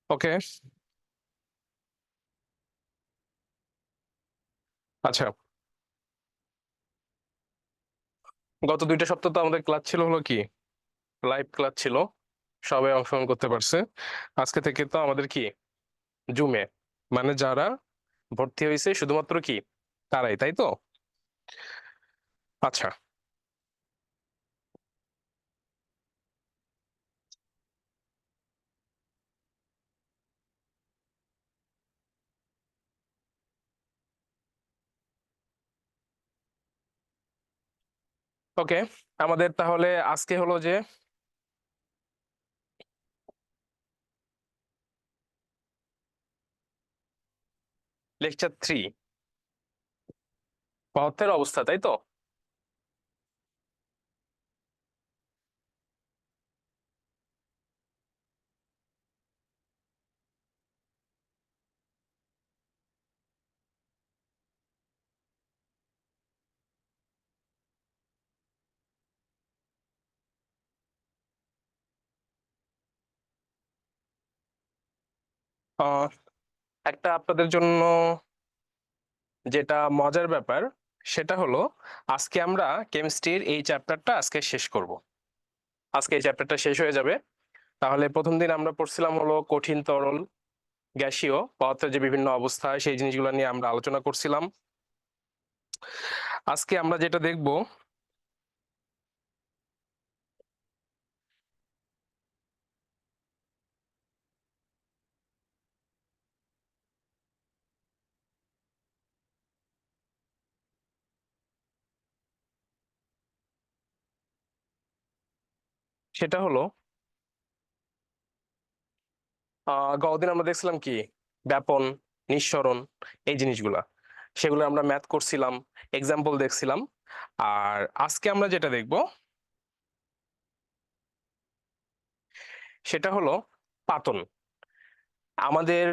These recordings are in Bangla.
ওকে। আচ্ছা, গত 2টা সপ্তাহ তো আমাদের ক্লাস ছিল হলো কি, লাইভ ক্লাস ছিল, সবাই অংশগ্রহণ করতে পারছে। আজকে থেকে তো আমাদের কি, জুমে, মানে যারা ভর্তি হয়েছে শুধুমাত্র কি তারাই, তাই তো? আচ্ছা, ওকে। আমাদের তাহলে আজকে হলো যে লেকচার 3, পদার্থের অবস্থা, তাই তো? আহ একটা আপনাদের জন্য যেটা মজার ব্যাপার, সেটা হলো আজকে আমরা কেমিস্ট্রির এই চ্যাপ্টারটা আজকে শেষ করব। আজকে এই চ্যাপ্টারটা শেষ হয়ে যাবে। তাহলে প্রথম দিন আমরা পড়ছিলাম হলো কঠিন, তরল, গ্যাসীয় পদার্থের যে বিভিন্ন অবস্থা, সেই জিনিসগুলো নিয়ে আমরা আলোচনা করছিলাম। আজকে আমরা যেটা দেখব সেটা হলো গতদিন আমরা দেখছিলাম কি, ব্যাপন, নিঃসরণ, এই জিনিসগুলা, সেগুলো আমরা ম্যাথ করছিলাম, এক্সাম্পল দেখছিলাম। আর আজকে আমরা যেটা দেখব সেটা হলো পাতন। আমাদের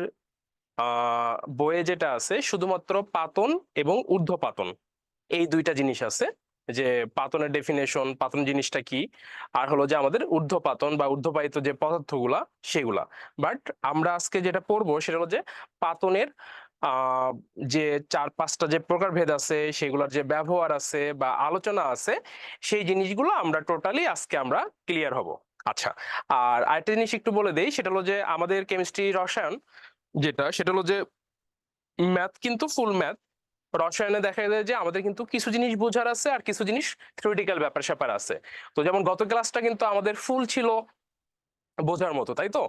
বইয়ে যেটা আছে শুধুমাত্র পাতন এবং ঊর্ধ্বপাতন, এই দুইটা জিনিস আছে। যে পাতনের ডেফিনেশন, পাতন জিনিসটা কি, আর হলো যে আমাদের ঊর্ধ্বপাতন বা ঊর্ধ্বপায়িত যে পদার্থগুলা সেগুলা। বাট আমরা আজকে যেটা পড়বো সেটা হলো যে পাতনের আহ যে 4-5টা যে প্রকারভেদ আছে, সেগুলোর যে ব্যবহার আছে বা আলোচনা আছে, সেই জিনিসগুলো আমরা টোটালি আজকে আমরা ক্লিয়ার হব। আচ্ছা, আর আরেকটা জিনিস একটু বলে দেই, সেটা হলো যে আমাদের কেমিস্ট্রি রসায়ন যেটা, সেটা হলো যে ম্যাথ কিন্তু ফুল ম্যাথ। রসায়নে দেখা যায় যে আমাদের কিন্তু কিছু জিনিস বোঝার আছে আর কিছু জিনিস থিওরিটিক্যাল ব্যাপার স্যাপার আছে। তো যেমন গত ক্লাসটা কিন্তু আমাদের ফুল ছিল বোঝার মতো, তাই তো?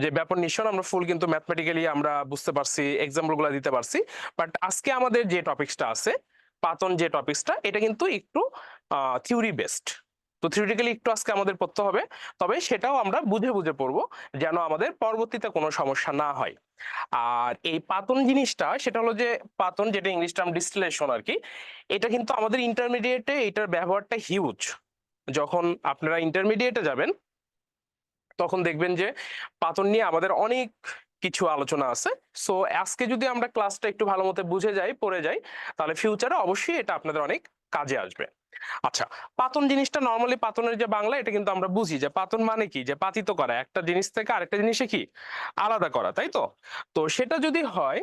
যে ব্যাপার নিঃসরণ আমরা ফুল কিন্তু ম্যাথমেটিক্যালি আমরা বুঝতে পারছি, এক্সাম্পল গুলো দিতে পারছি। বাট আজকে আমাদের যে টপিকসটা আছে, পাতন যে টপিকসটা, এটা কিন্তু একটু থিওরি বেসড। তো থিওরিটিক্যালি একটু আজকে আমাদের পড়তে হবে, তবে সেটাও আমরা বুঝে বুঝে পড়বো, যেন আমাদের পরবর্তীতে কোনো সমস্যা না হয়। আর এই পাতন জিনিসটা সেটা হলো যে, পাতন যেটা ইংলিশ টার্ম ডিস্টিলেশন আর কি, এটা কিন্তু আমাদের ইন্টারমিডিয়েটে এটার ব্যবহারটা হিউজ। যখন আপনারা ইন্টারমিডিয়েটে যাবেন তখন দেখবেন যে পাতন নিয়ে আমাদের অনেক কিছু আলোচনা আছে। সো আজকে যদি আমরা ক্লাসটা একটু ভালো মতো বুঝে যাই, পড়ে যাই, তাহলে ফিউচারে অবশ্যই এটা আপনাদের অনেক কাজে আসবে। আচ্ছা, পাতন জিনিসটা নর্মালি, পাতনের যে বাংলা, এটা কিন্তু আমরা বুঝি যে পাতন মানে কি, যে পাতিত করা, একটা জিনিস থেকে আরেকটা জিনিসে কি আলাদা করা, তাই তো? তো সেটা যদি হয়,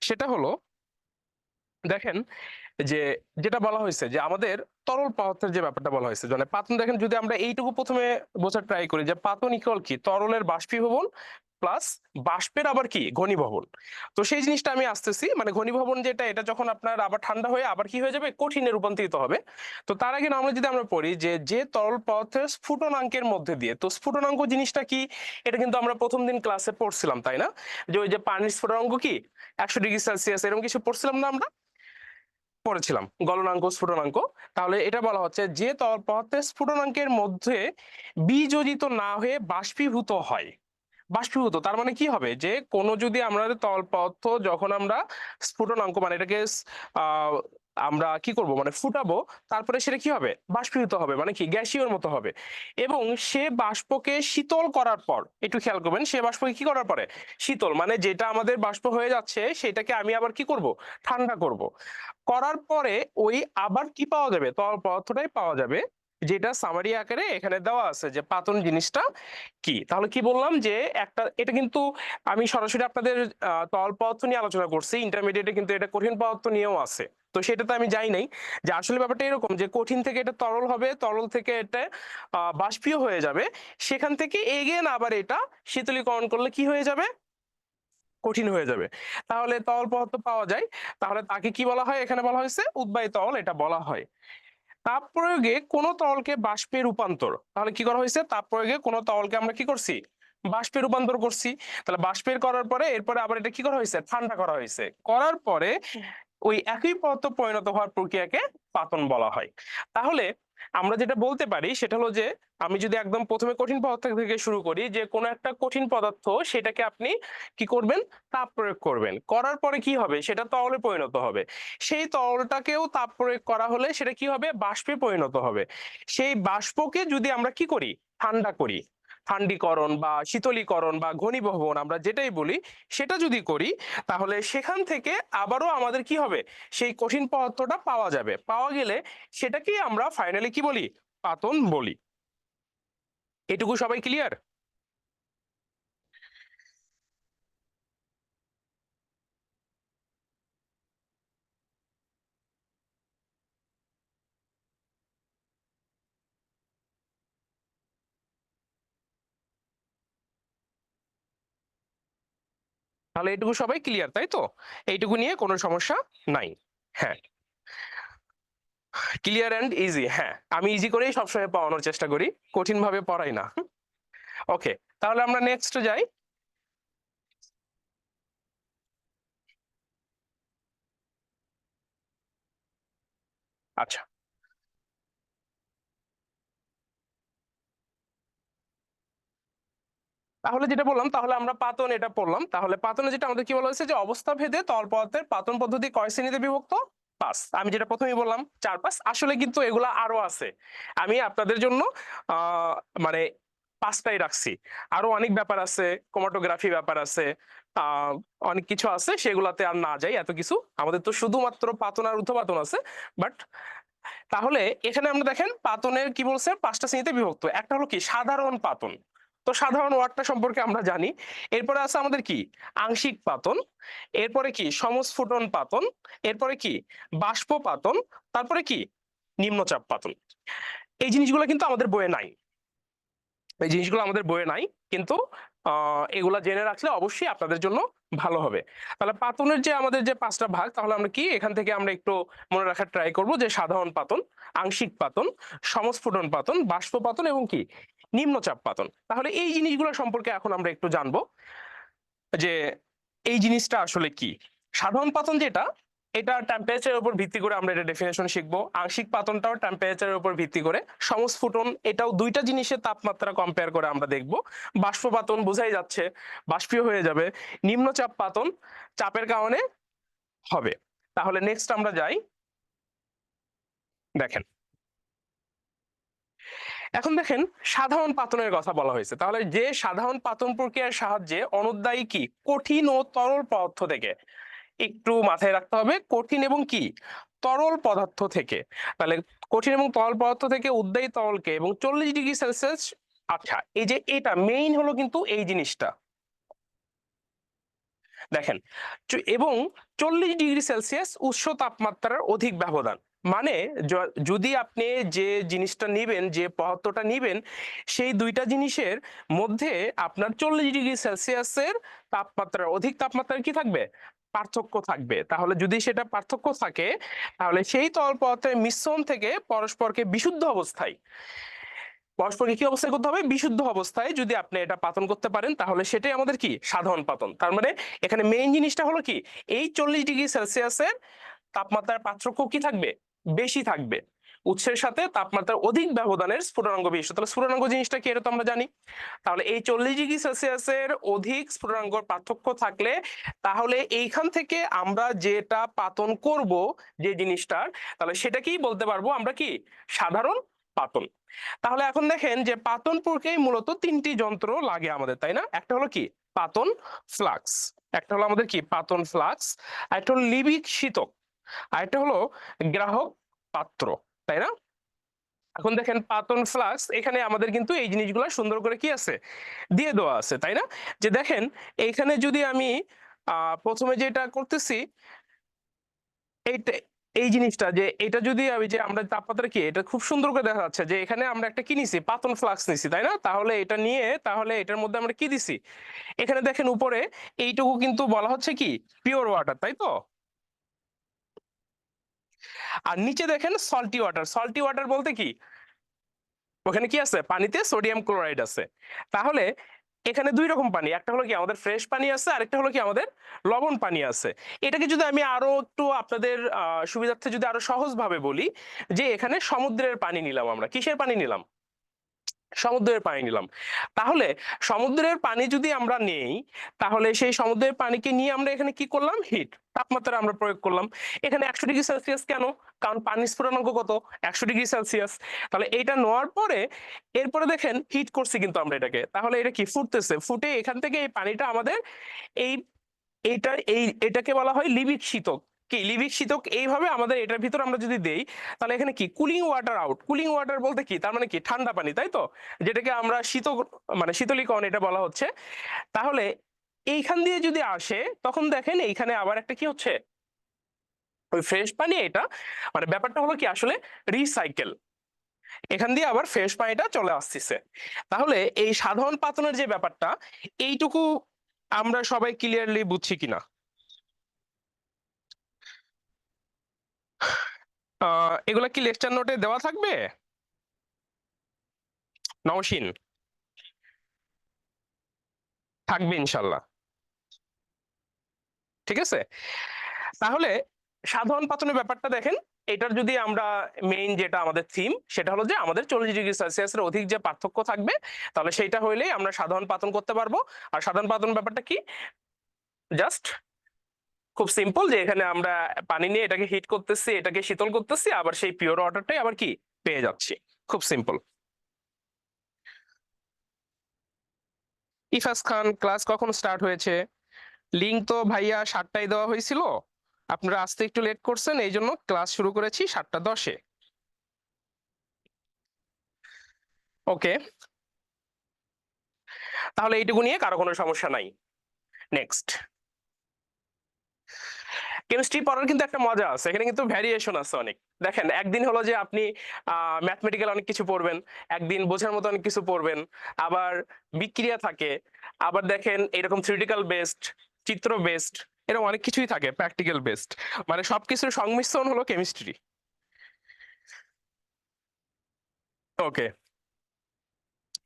সেটা হলো, দেখেন যে যেটা বলা হয়েছে যে আমাদের তরল পদার্থের যে ব্যাপারটা বলা হয়েছে, মানে পাতন, দেখেন যদি আমরা এইটুকু প্রথমে বোঝার ট্রাই করি যে পাতন ইকুয়াল কি, তরলের বাষ্পীভবন প্লাস বাষ্পের আবার কি ঘনীভবন। তো সেই জিনিসটা আমি আসতেছি, মানে ঘনীভবন যেটা, এটা যখন আপনার আবার ঠান্ডা হয়ে আবার কি হয়ে যাবে, কঠিনে রূপান্তরিত হবে। তো তার আগে আমরা যদি আমরা পড়ি যে যে তরল পদার্থের স্ফুটনাঙ্কের মধ্যে দিয়ে, তো স্ফুটনাঙ্ক জিনিসটা কি, এটা কিন্তু আমরা প্রথম দিন ক্লাসে পড়ছিলাম, তাই না? যে ওই যে পানির স্ফুটনাঙ্ক কি 100°C, এরকম কিছু পড়ছিলাম না আমরা? পড়েছিলাম গলনাঙ্ক, স্ফুটনাঙ্ক। তাহলে এটা বলা হচ্ছে যে তরল পদার্থের স্ফুটনাঙ্কের মধ্যে বিযোজিত না হয়ে বাষ্পীভূত হয়। বাষ্পীভূত তার মানে কি হবে, যে কোনো যদি আমরা তরল পদার্থ যখন আমরা স্ফুটনাঙ্ক, মানে এটাকে আমরা কি করব মানে ফুটাবো, তারপরে সেটা কি হবে বাষ্পীভূত হবে, মানে কি গ্যাসীয়র মতো হবে। এবং সে বাষ্পকে শীতল করার পর, একটু খেয়াল করবেন, সে বাষ্পকে কি করার পরে শীতল, মানে যেটা আমাদের বাষ্প হয়ে যাচ্ছে সেটাকে আমি আবার কি করব ঠান্ডা করব। করার পরে ওই আবার কি পাওয়া যাবে, তরল পদার্থটাই পাওয়া যাবে, যেটা সামারি আকারে এখানে দেওয়া আছে যে পাতন জিনিসটা কি। তাহলে কি বললাম যে একটা, এটা কিন্তু আমি সরাসরি আপনাদের তরল পদার্থ নিয়ে আলোচনা করছি, ইন্টারমিডিয়েটে কিন্তু এটা কঠিন পদার্থ নিয়েও আছে, তো সেটাতে আমি যাই নাই। যে আসলে ব্যাপারটা এরকম যে কঠিন থেকে এটা তরল হবে, তরল থেকে এটা বাষ্পীয় হয়ে যাবে, সেখান থেকে এগেন আবার এটা শীতলীকরণ করলে কি হয়ে যাবে কঠিন হয়ে যাবে। তাহলে তরল পদার্থ পাওয়া যায়। তাহলে তাকে কি বলা হয়, এখানে বলা হয়েছে উদ্বায়ী তরল এটা বলা হয়। তাপ প্রয়োগে কোন তরলকে বাষ্পে রূপান্তর, তাহলে কি করা হয়েছে তাপ প্রয়োগে কোন তরলকে আমরা কি করছি বাষ্পে রূপান্তর করছি। তাহলে বাষ্পের করার পরে এরপরে আবার এটা কি করা হয়েছে ঠান্ডা করা হয়েছে, করার পরে ওই একই পদার্থ পরিণত হওয়ার প্রক্রিয়াকে পাতন বলা হয়। তাহলে আমরা যেটা বলতে পারি সেটা হলো যে আমি যদি একদম প্রথমে কঠিন পদার্থ থেকে শুরু করি, যে কোনো একটা কঠিন পদার্থ সেটাকে আপনি কি করবেন তাপ প্রয়োগ করবেন, করার পরে কি হবে সেটা তরলে পরিণত হবে। সেই তরলটাকেও তাপ প্রয়োগ করা হলে সেটা কি হবে বাষ্পে পরিণত হবে। সেই বাষ্পকে যদি আমরা কি করি ঠান্ডা করি, ঠান্ডীকরণ বা শীতলীকরণ বা ঘনীভবন আমরা যেটাই বলি, সেটা যদি করি, তাহলে সেখান থেকে আবারও আমাদের কি হবে সেই কঠিন পদার্থটা পাওয়া যাবে, পাওয়া গেলে সেটাকেই আমরা ফাইনালি কি বলি পাতন বলি। এটুকু সবাই ক্লিয়ার? তাহলে এটুকু সবাই ক্লিয়ার, তাই তো? এইটুকু নিয়ে কোনো সমস্যা নাই। হ্যাঁ, ক্লিয়ার অ্যান্ড ইজি। হ্যাঁ, আমি ইজি করেই সবসময় পাওয়ানোর চেষ্টা করি, কঠিন ভাবে পড়াই না। ওকে, তাহলে আমরা নেক্সট যাই। আচ্ছা, তাহলে যেটা বললাম, তাহলে আমরা পাতন এটা পড়লাম। তাহলে পাতনে যেটা আমাদের কি বলা হয়েছে যে অবস্থা ভেদে তরল পদার্থের পাতন পদ্ধতি কয় শ্রেণীতে বিভক্ত, পাঁচ। আমি যেটা প্রথমেই বললাম চার পাঁচ, আসলে কিন্তু এগুলা আরো আছে। আমি আপনাদের জন্য আহ মানে পাঁচটাই রাখছি, আরো অনেক ব্যাপার আছে, ক্রোমাটোগ্রাফি ব্যাপার আছে, আহ অনেক কিছু আছে, সেগুলাতে আর না যাই, এত কিছু আমাদের তো শুধুমাত্র পাতন আর ঊর্ধ্বপাতন আছে। বাট তাহলে এখানে আমরা দেখেন পাতনের কি বলছে পাঁচটা শ্রেণীতে বিভক্ত। একটা হলো কি সাধারণ পাতন, তো সাধারণ ওয়ার্ডটা সম্পর্কে আমরা জানি। এরপরে আছে আমাদের কি আংশিক পাতন, এরপরে কি সমস্ফুটন পাতন, এরপরে কি বাষ্প পাতন, তারপরে কি নিম্নচাপ পাতন। এই জিনিসগুলো কিন্তু আমাদের বইয়ে নাই, এই জিনিসগুলো আমাদের বইয়ে নাই, কিন্তু এগুলা জেনে রাখলে অবশ্যই আপনাদের জন্য ভালো হবে। তাহলে পাতনের যে আমাদের যে পাঁচটা ভাগ, তাহলে আমরা কি এখান থেকে আমরা একটু মনে রাখার ট্রাই করব যে সাধারণ পাতন, আংশিক পাতন, সমস্ফুটন পাতন, বাষ্প পাতন এবং কি নিম্নচাপ পাতন। তাহলে এই জিনিসগুলো সম্পর্কে এখন আমরা একটু জানবো যে এই জিনিসটা আসলে কি। সাধারণ পাতন যেটা, এটা টেম্পারেচারের উপর ভিত্তি করে আমরা এটা ডেফিনেশন শিখবো। আংশিক পাতনটাও টেম্পারেচারের উপর ভিত্তি করে। সমস্ফুটন এটাও দুইটা জিনিসের তাপমাত্রা কম্পেয়ার করে আমরা দেখবো। বাষ্প পাতন বোঝাই যাচ্ছে বাষ্পীয় হয়ে যাবে। নিম্নচাপ পাতন চাপের কারণে হবে। তাহলে নেক্সট আমরা যাই, দেখেন এখন দেখেন সাধারণ পাতনের কথা বলা হয়েছে। তাহলে যে সাধারণ পাতন প্রক্রিয়ার সাহায্যে অনুদ্বায়ী কি কঠিন ও তরল পদার্থ থেকে, একটু মাথায় রাখতে হবে কঠিন এবং কি তরল পদার্থ থেকে। তাহলে কঠিন এবং তরল পদার্থ থেকে উদ্বায়ী তরলকে এবং 40 ডিগ্রি সেলসিয়াস, আচ্ছা এই যে এটা মেইন হলো কিন্তু এই জিনিসটা দেখেন, এবং 40 ডিগ্রি সেলসিয়াস উচ্চ তাপমাত্রার অধিক ব্যবধান, মানে যদি আপনি যে জিনিসটা নিবেন যে পদার্থটা নিবেন সেই দুইটা জিনিসের মধ্যে আপনার 40 ডিগ্রি সেলসিয়াসের তাপমাত্রার অধিক তাপমাত্রার কি থাকবে পার্থক্য থাকবে। তাহলে যদি সেটা পার্থক্য থাকে, তাহলে সেই তরল পদার্থের মিশ্রণ থেকে পরস্পরকে বিশুদ্ধ অবস্থায়, পরস্পরকে কি অবস্থায় করতে হবে বিশুদ্ধ অবস্থায় যদি আপনি এটা পাতন করতে পারেন, তাহলে সেটাই আমাদের কি সাধারণ পাতন। তার মানে এখানে মেইন জিনিসটা হলো কি এই 40 ডিগ্রি সেলসিয়াসের তাপমাত্রার পার্থক্য কি থাকবে বেশি থাকবে। উৎসের সাথে তাপমাত্রার অধিক ব্যবধানের স্ফুটনাঙ্ক বেশি। তাহলে স্ফুটনাঙ্ক জিনিসটা কি এটা তো আমরা জানি। তাহলে এই 40°C অধিক স্ফুটনাঙ্ক পার্থক্য থাকলে তাহলে এইখান থেকে আমরা যেটা পাতন করব যে জিনিসটার, তাহলে সেটাকেই বলতে পারবো আমরা কি সাধারণ পাতন। তাহলে এখন দেখেন যে পাতন প্রক্রিয়ায় মূলত তিনটি যন্ত্র লাগে আমাদের, তাই না? একটা হলো কি পাতন ফ্লাক্স, একটা হলো আমাদের কি পাতন ফ্লাক্স, একটা হলো লিবিক শীতক, আর একটা হলো গ্রাহক পাত্র, তাই না? এখন দেখেন পাতন ফ্লাক্স, এখানে আমাদের কিন্তু এই জিনিসগুলো সুন্দর করে কি আছে দিয়ে দেওয়া আছে, তাই না? যে দেখেন এইখানে যদি আমি প্রথমে যেটা করতেছি এইটা, এই জিনিসটা যে এটা যদি আমি যে আমরা তাপমাত্রা কি এটা খুব সুন্দর করে দেখা যাচ্ছে যে এখানে আমরা একটা কি নিছি পাতন ফ্লাক্স নিছি, তাই না? তাহলে এটা নিয়ে তাহলে এটার মধ্যে আমরা কি দিছি, এখানে দেখেন উপরে এইটুকু কিন্তু বলা হচ্ছে কি পিওর ওয়াটার, তাই তো? আর নিচে দেখেন সল্টি ওয়াটার, সল্টি ওয়াটার বলতে কি ওখানে কি আছে পানিতে সোডিয়াম ক্লোরাইড আছে। তাহলে এখানে দুই রকম পানি, একটা হলো কি আমাদের ফ্রেশ পানি আছে, আরেকটা হলো কি আমাদের লবণ পানি আছে। এটাকে যদি আমি আরো একটু আপনাদের সুবিধার্থে যদি আরো সহজ ভাবে বলি যে এখানে সমুদ্রের পানি নিলাম, আমরা কিসের পানি নিলাম সমুদ্রের পানি নিলাম। তাহলে সমুদ্রের পানি যদি আমরা নেই তাহলে সেই সমুদ্রের পানিকে নিয়ে আমরা এখানে কি করলাম হিট তাপমাত্রা আমরা প্রয়োগ করলাম। এখানে 100°C কেন? কারণ পানির স্ফুটনাঙ্ক কত 100°C। তাহলে এটা নেওয়ার পরে এরপরে দেখেন হিট করছি কিন্তু আমরা এটাকে, তাহলে এটা কি ফুটতেছে, ফুটে এখান থেকে এই পানিটা আমাদের এই এটাকে বলা হয় লিবিক শীতক। কি লিবিক শীতক এইভাবে আমাদের এটার ভিতর আমরা যদি দেই তাহলে এখানে কি cooling water out, cooling water বলতে কি তার মানে কি ঠান্ডা পানি, তাই তো? যেটাকে আমরা শীত মানে শীতলীকরণ এটা বলা হচ্ছে। তাহলে এইখান দিয়ে যদি আসে তখন দেখেন এইখানে আবার একটা কি হচ্ছে ওই ফ্রেশ পানি, এটা মানে ব্যাপারটা হলো কি আসলে রিসাইকেল, এখান দিয়ে আবার ফ্রেশ পানিটা চলে আসতেছে। তাহলে এই সাধারণ পাতনের যে ব্যাপারটা এইটুকু আমরা সবাই ক্লিয়ারলি বুঝছি কিনা? এগুলা কি লেকচার নোটে দেওয়া থাকবে নওশিন? থাকবে ইনশাল্লাহ, ঠিক আছে। তাহলে সাধারণ পাতনের ব্যাপারটা দেখেন, এটার যদি আমরা মেইন যেটা আমাদের থিম সেটা হলো যে আমাদের 40°C এর অধিক যে পার্থক্য থাকবে তাহলে সেইটা হইলেই আমরা সাধারণ পাতন করতে পারবো। আর সাধারণ পাতন ব্যাপারটা কি জাস্ট খুব সিম্পল, যে এখানে আমরা পানি নিয়ে এটাকে হিট করতেছি, এটাকে শীতল করতেছি, আবার সেই পিওর ওয়াটারটাই আবার কি পেয়ে যাচ্ছি, খুব সিম্পল। ইফাস খান ক্লাস কখন স্টার্ট হয়েছে? লিঙ্ক তো ভাইয়া 7টায় দেওয়া হয়েছিল, আপনারা আসতে একটু লেট করছেন এই জন্য ক্লাস শুরু করেছি 7টা 10-এ। ওকে, তাহলে এইটুকু নিয়ে কারো কোনো সমস্যা নাই। নেক্সট, কেমিস্ট্রি পড়ার কিন্তু একটা মজা আছে, এখানে কিন্তু ভ্যারিয়েশন আছে অনেক। দেখেন একদিন হলো যে আপনি ম্যাথমেটিক্যাল অনেক কিছু পড়বেন, একদিন বোঝার মতো অনেক কিছু পড়বেন, আবার বিক্রিয়া থাকে, আবার দেখেন এরকম থিওরিটিক্যাল বেসড, চিত্র বেসড, এরকম অনেক কিছুই থাকে প্র্যাকটিক্যাল বেসড, মানে সবকিছুর সংমিশ্রণ হলো কেমিস্ট্রি। ওকে,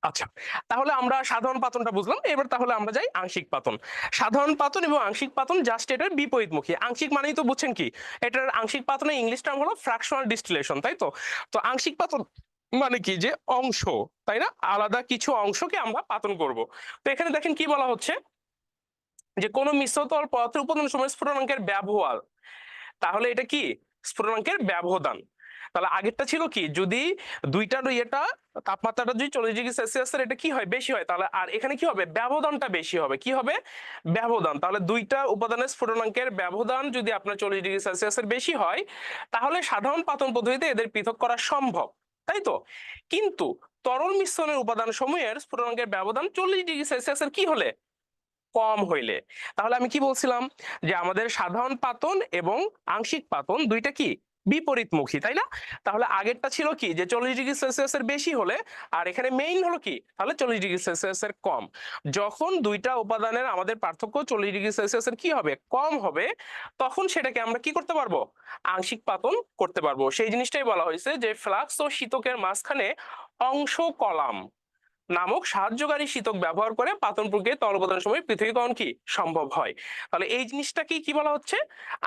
আচ্ছা, তাহলে আমরা সাধারণ পাতনটা বুঝলাম, এবার তাহলে আমরা যাই আংশিক পাতন। সাধারণ পাতন এবং আংশিক পাতন জাস্ট এটার বিপরীতমুখী। আংশিক মানেই তো বুঝছেন কি, এটার আংশিক পাতনের ইংলিশ টার্ম হলো ফ্র্যাকশনাল ডিস্টিলেশন, তাই তো? তো আংশিক পাতন মানে কি যে অংশ, তাই না, আলাদা কিছু অংশকে আমরা পাতন করব। তো এখানে দেখেন কি বলা হচ্ছে যে কোন মিশ্রতল পদার্থের উপাদান সময় স্ফুটনাঙ্কের ব্যবহার, তাহলে এটা কি স্ফুটনাঙ্কের ব্যবধান। তাহলে আগেরটা ছিল কি যদি দুইটার ইয়েটা তাপমাত্রাটা যদি 40°C এর এটা কি হয় বেশি হয়, তাহলে আর এখানে কি হবে ব্যবধানটা বেশি হবে, কি হবে ব্যবধান। তাহলে দুইটা উপাদানের স্ফুটনাঙ্কের ব্যবধান যদি আপনার 40°C এর বেশি হয় তাহলে সাধারণ পাতন পদ্ধতিতে এদের পৃথক করা সম্ভব, তাই তো? কিন্তু তরল মিশ্রণের উপাদান সমূহের স্ফুটনাঙ্কের ব্যবধান 40°C এর কি হলে কম হইলে, তাহলে আমি কি বলছিলাম যে আমাদের সাধারণ পাতন এবং আংশিক পাতন দুইটা কি বিপরীতমুখী, তাই না? তাহলে আগেরটা ছিল কি যে 40°C এর বেশি হলে, আর এখানে মেইন হলো কি তাহলে 40°C এর কম। যখন দুইটা উপাদানের আমাদের পার্থক্য 40°C এর কি হবে কম হবে তখন সেটাকে আমরা কি করতে পারবো আংশিক পাতন করতে পারবো। সেই জিনিসটাই বলা হয়েছে যে ফ্লাক্স ও শীতকের মাঝখানে অংশ কলাম, নামক সাহায্যকারী সূচক ব্যবহার করে পাতন প্রক্রিয়ায় তরল পদার্থের সময় পৃথকীকরণ কি সম্ভব হয়। তাহলে এই জিনিসটাকে কি বলা হচ্ছে?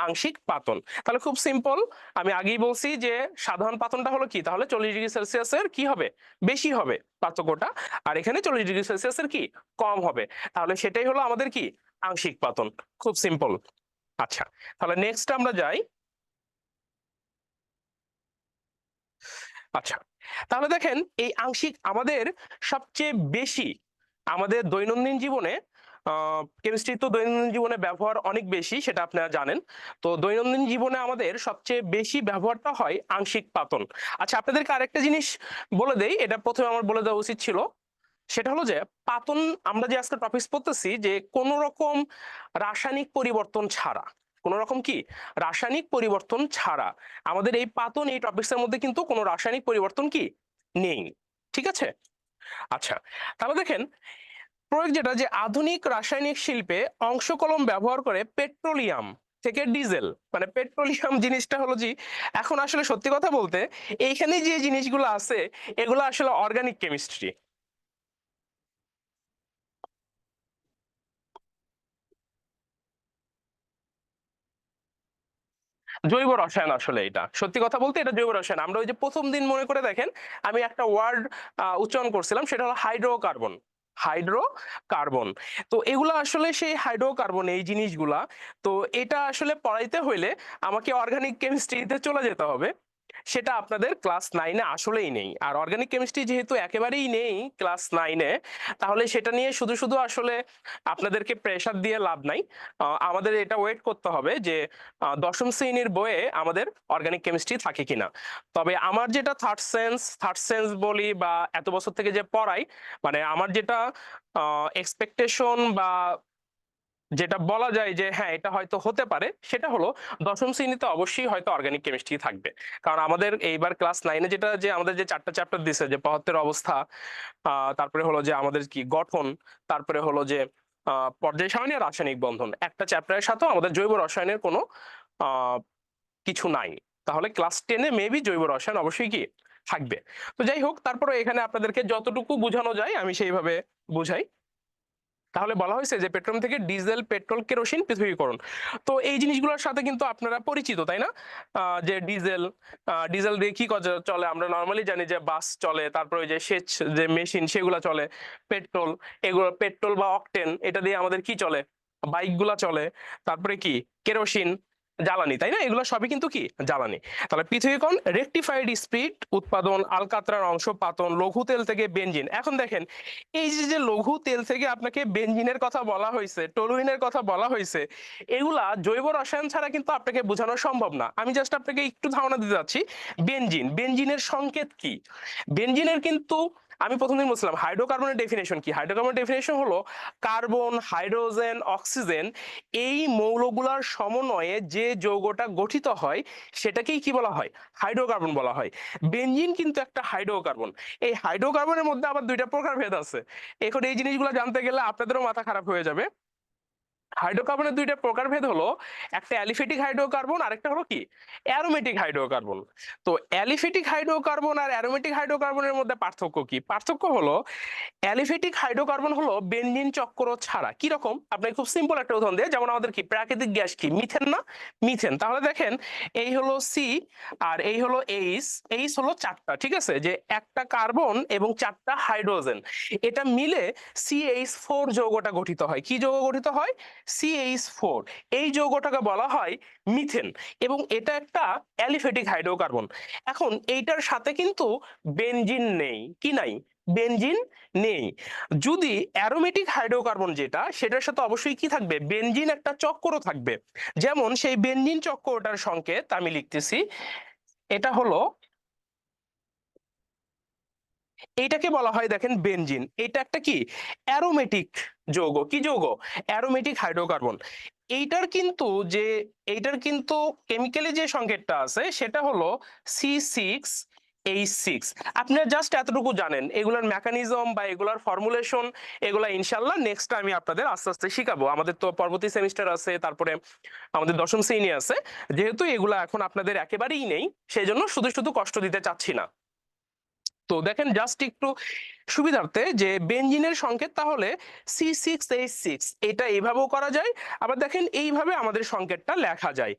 আংশিক পাতন। তাহলে খুব সিম্পল, আমি আগেই বলছি যে সাধারণ পাতনটা হলো কি, তাহলে 40°C কি হবে, বেশি হবে পার্থক্যটা, আর এখানে 40°C কি কম হবে, তাহলে সেটাই হলো আমাদের কি আংশিক পাতন। খুব সিম্পল। আচ্ছা, তাহলে নেক্সট আমরা যাই। আচ্ছা, তাহলে দেখেন এই আংশিক আমাদের সবচেয়ে বেশি আমাদের দৈনন্দিন জীবনে, কেমিস্ট্রি তো দৈনন্দিন জীবনে ব্যবহার অনেক বেশি, সেটা আপনারা জানেন। তো দৈনন্দিন জীবনে আমাদের সবচেয়ে বেশি ব্যবহারটা হয় আংশিক পাতন। আচ্ছা, আপনাদেরকে আরেকটা জিনিস বলে দেই, এটা প্রথমে আমার বলে দেওয়া উচিত ছিল, সেটা হলো যে পাতন, আমরা যে আজকে টপিকস পড়তেছি, যে কোন রকম রাসায়নিক পরিবর্তন ছাড়া, কোন রকম কি রাসায়নিক পরিবর্তন ছাড়া আমাদের এই পাতন এই টপিকস এর মধ্যে কিন্তু কোনো রাসায়নিক পরিবর্তন কি নেই। ঠিক আছে? আচ্ছা, তাহলে দেখেন প্রয়োগ যেটা, যে আধুনিক রাসায়নিক শিল্পে অংশকলম ব্যবহার করে পেট্রোলিয়াম থেকে ডিজেল, মানে পেট্রোলিয়াম জিনিসটা হলো জি, এখন আসলে সত্যি কথা বলতে এইখানে যে জিনিসগুলো আছে এগুলো আসলে অর্গানিক কেমিস্ট্রি, জৈব রসায়ন। আসলে এটা সত্যি কথা বলতে এটা জৈব রসায়ন। আমরা ওই যে প্রথম দিন মনে করে দেখেন আমি একটা ওয়ার্ড উচ্চারণ করছিলাম, সেটা হলো হাইড্রোকার্বন। হাইড্রোকার্বন, তো এগুলো আসলে সেই হাইড্রোকার্বন এই জিনিসগুলা। তো এটা আসলে পড়াইতে হইলে আমাকে অর্গানিক কেমিস্ট্রিতে চলে যেতে হবে, সেটা আপনাদের ক্লাস 9-এ আসলেই নেই। আর অর্গানিক কেমিস্ট্রি যেহেতু একেবারেই নেই ক্লাস 9-এ, তাহলে সেটা নিয়ে শুধু শুধু আসলে আপনাদেরকে প্রেসার দিয়ে লাভ নাই। আমাদের এটা ওয়েট করতে হবে যে দশম শ্রেণীর বইয়ে আমাদের অর্গানিক কেমিস্ট্রি থাকে কিনা। তবে আমার যেটা থার্ড সেন্স বলি বা এত বছর থেকে যে পড়াই, মানে আমার যেটা এক্সপেকটেশন বা যেটা বলা যায় যে হ্যাঁ এটা হয়তো হতে পারে, সেটা হলো দশম শ্রেণীতে অবশ্যই হয়তো অর্গানিক কেমিস্ট্রি থাকবে। কারণ আমাদের এইবার ক্লাস 9-এ যেটা, যে আমাদের যে 4টা চ্যাপ্টার দিছে, যে পদার্থের অবস্থা, তারপরে হলো যে আমাদের কি গঠন, তারপরে হলো যে পর্যায় সারণী আর রাসায়নিক বন্ধন, একটা চ্যাপ্টারের সাথেও আমাদের জৈব রসায়নের কোনো আহ কিছু নাই। তাহলে ক্লাস 10-এ মেবি জৈব রসায়ন অবশ্যই কি থাকবে। তো যাই হোক, তারপরে এখানে আপনাদেরকে যতটুকু বোঝানো যায় আমি সেইভাবে বুঝাই। তাহলে বলা হয়েছে যে পেট্রোলিয়াম থেকে ডিজেল, পেট্রোল, কেরোসিন পৃথকীকরণ। তো এই জিনিসগুলোর সাথে কিন্তু আপনারা পরিচিত, তাই না? যে ডিজেল দিয়ে কি চলে, আমরা নর্মালি জানি যে বাস চলে, তারপরে ওই যে সেচ যে মেশিন সেগুলো চলে। পেট্রোল, এগুলো পেট্রোল বা অকটেন, এটা দিয়ে আমাদের কি চলে, বাইক গুলা চলে। তারপরে কি কেরোসিন, জ্বালানি, তাই না? এগুলো সবই কিন্তু কি জ্বালানি। তাহলে পৃথকীকরণ, রেকটিফাইড স্পিরিট উৎপাদন, আলকাতরার অংশ পাতন, লঘু তেল থেকে বেনজিন। এখন দেখেন এই যে যে লঘু তেল থেকে আপনাকে বেনজিনের কথা বলা হয়েছে, টলুইনের কথা বলা হয়েছে, এগুলা জৈব রসায়ন ছাড়া কিন্তু আপনাকে বোঝানো সম্ভব না। আমি জাস্ট আপনাকে একটু ধারণা দিতে যাচ্ছি। বেনজিনের সংকেত কি? বেনজিনের কিন্তু আমি প্রথম দিন বলছিলাম হাইড্রোকার্বনের ডেফিনেশন কি। হাইড্রোকার্বনের ডেফিনেশন হলো কার্বন, হাইড্রোজেন, অক্সিজেন এই মৌলগুলার সমন্বয়ে যে যৌগটা গঠিত হয় সেটাকেই কি বলা হয়, হাইড্রোকার্বন বলা হয়। বেনজিন কিন্তু একটা হাইড্রোকার্বন। এই হাইড্রোকার্বনের মধ্যে আবার দুইটা প্রকারভেদ আছে। এখন এই জিনিসগুলো জানতে গেলে আপনাদেরও মাথা খারাপ হয়ে যাবে। হাইড্রোকার্বনের দুইটা প্রকারভেদ হলো, একটা অ্যালিফেটিক হাইড্রোকার্বন, আরেকটা হলো কি অ্যারোমেটিক হাইড্রোকার্বন। তো অ্যালিফেটিক হাইড্রোকার্বন আর অ্যারোমেটিক হাইড্রোকার্বনের মধ্যে পার্থক্য কি? পার্থক্য হলো অ্যালিফেটিক হাইড্রোকার্বন হলো বেনজিন চক্র ছাড়া। কি রকম, আপনাকে খুব সিম্পল একটা উদাহরণ দেয়, যেমন আমাদের কি প্রাকৃতিক গ্যাস কি মিথেন না, মিথেন। তাহলে দেখেন এই হলো সি আর এই হলো এইচ, এইচ হলো চারটা, ঠিক আছে, যে একটা কার্বন এবং চারটা হাইড্রোজেন, এটা মিলে CH4 যৌগটা গঠিত হয়। কি যৌগ গঠিত হয়? CH4। এই যৌগটাকে বলা হয় মিথেন, এবং এটা একটা অ্যালিফেটিক হাইড্রোকার্বন। এখন এইটার সাথে কিন্তু বেনজিন নেই। কি নাই? বেনজিন নেই। যদি অ্যারোমেটিক হাইড্রোকার্বন যেটা, সেটার সাথে অবশ্যই কি থাকবে, বেনজিন একটা চক্র থাকবে। যেমন সেই বেনজিন চক্রটার সংকেত আমি লিখতেছি, এটা হলো, এইটাকে বলা হয় দেখেন বেনজিন। এটা একটা কি অ্যারোমেটিক যৌগ। কি যৌগ? Aromatic hydrocarbon. এইটার কিন্তু যে এইটার কিন্তু কেমিক্যালি যে সংকেতটা আছে সেটা হলো C6H6। আপনারা জাস্ট এতটুকু জানেন, এগুলার মেকানিজম বা এগুলার ফর্মুলেশন এগুলা ইনশাল্লাহ নেক্সট আমি আপনাদের আস্তে আস্তে শিখাবো। আমাদের তো পরবর্তী সেমিস্টার আছে, তারপরে আমাদের দশম শ্রেণী আছে। যেহেতু এগুলা এখন আপনাদের একেবারেই নেই, সেই জন্য শুধু শুধু কষ্ট দিতে চাচ্ছি না। তো দেখেন জাস্ট একটু সুবিধার্থে যে বেনজিনের সংকেত তাহলে C6H6, এটা এইভাবেও করা যায়। আবার দেখেন এইভাবে আমাদের সংকেতটা লেখা যায়,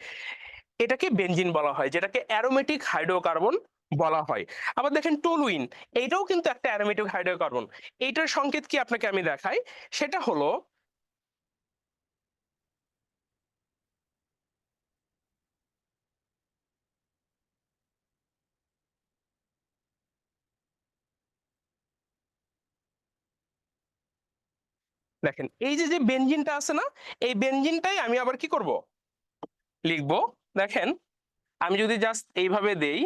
এটাকে বেনজিন বলা হয়, যেটাকে অ্যারোমেটিক হাইড্রোকার্বন বলা হয়। আবার দেখেন টলুইন, এইটাও কিন্তু একটা অ্যারোমেটিক হাইড্রোকার্বন। এইটার সংকেত কি আপনাকে আমি দেখাই, সেটা হলো দেখেন এই যে যে বেনজিনটা আছে না, এই বেনজিনটাই আমি আবার কি করব, লিখবো। দেখেন আমি যদি জাস্ট এইভাবে দেই,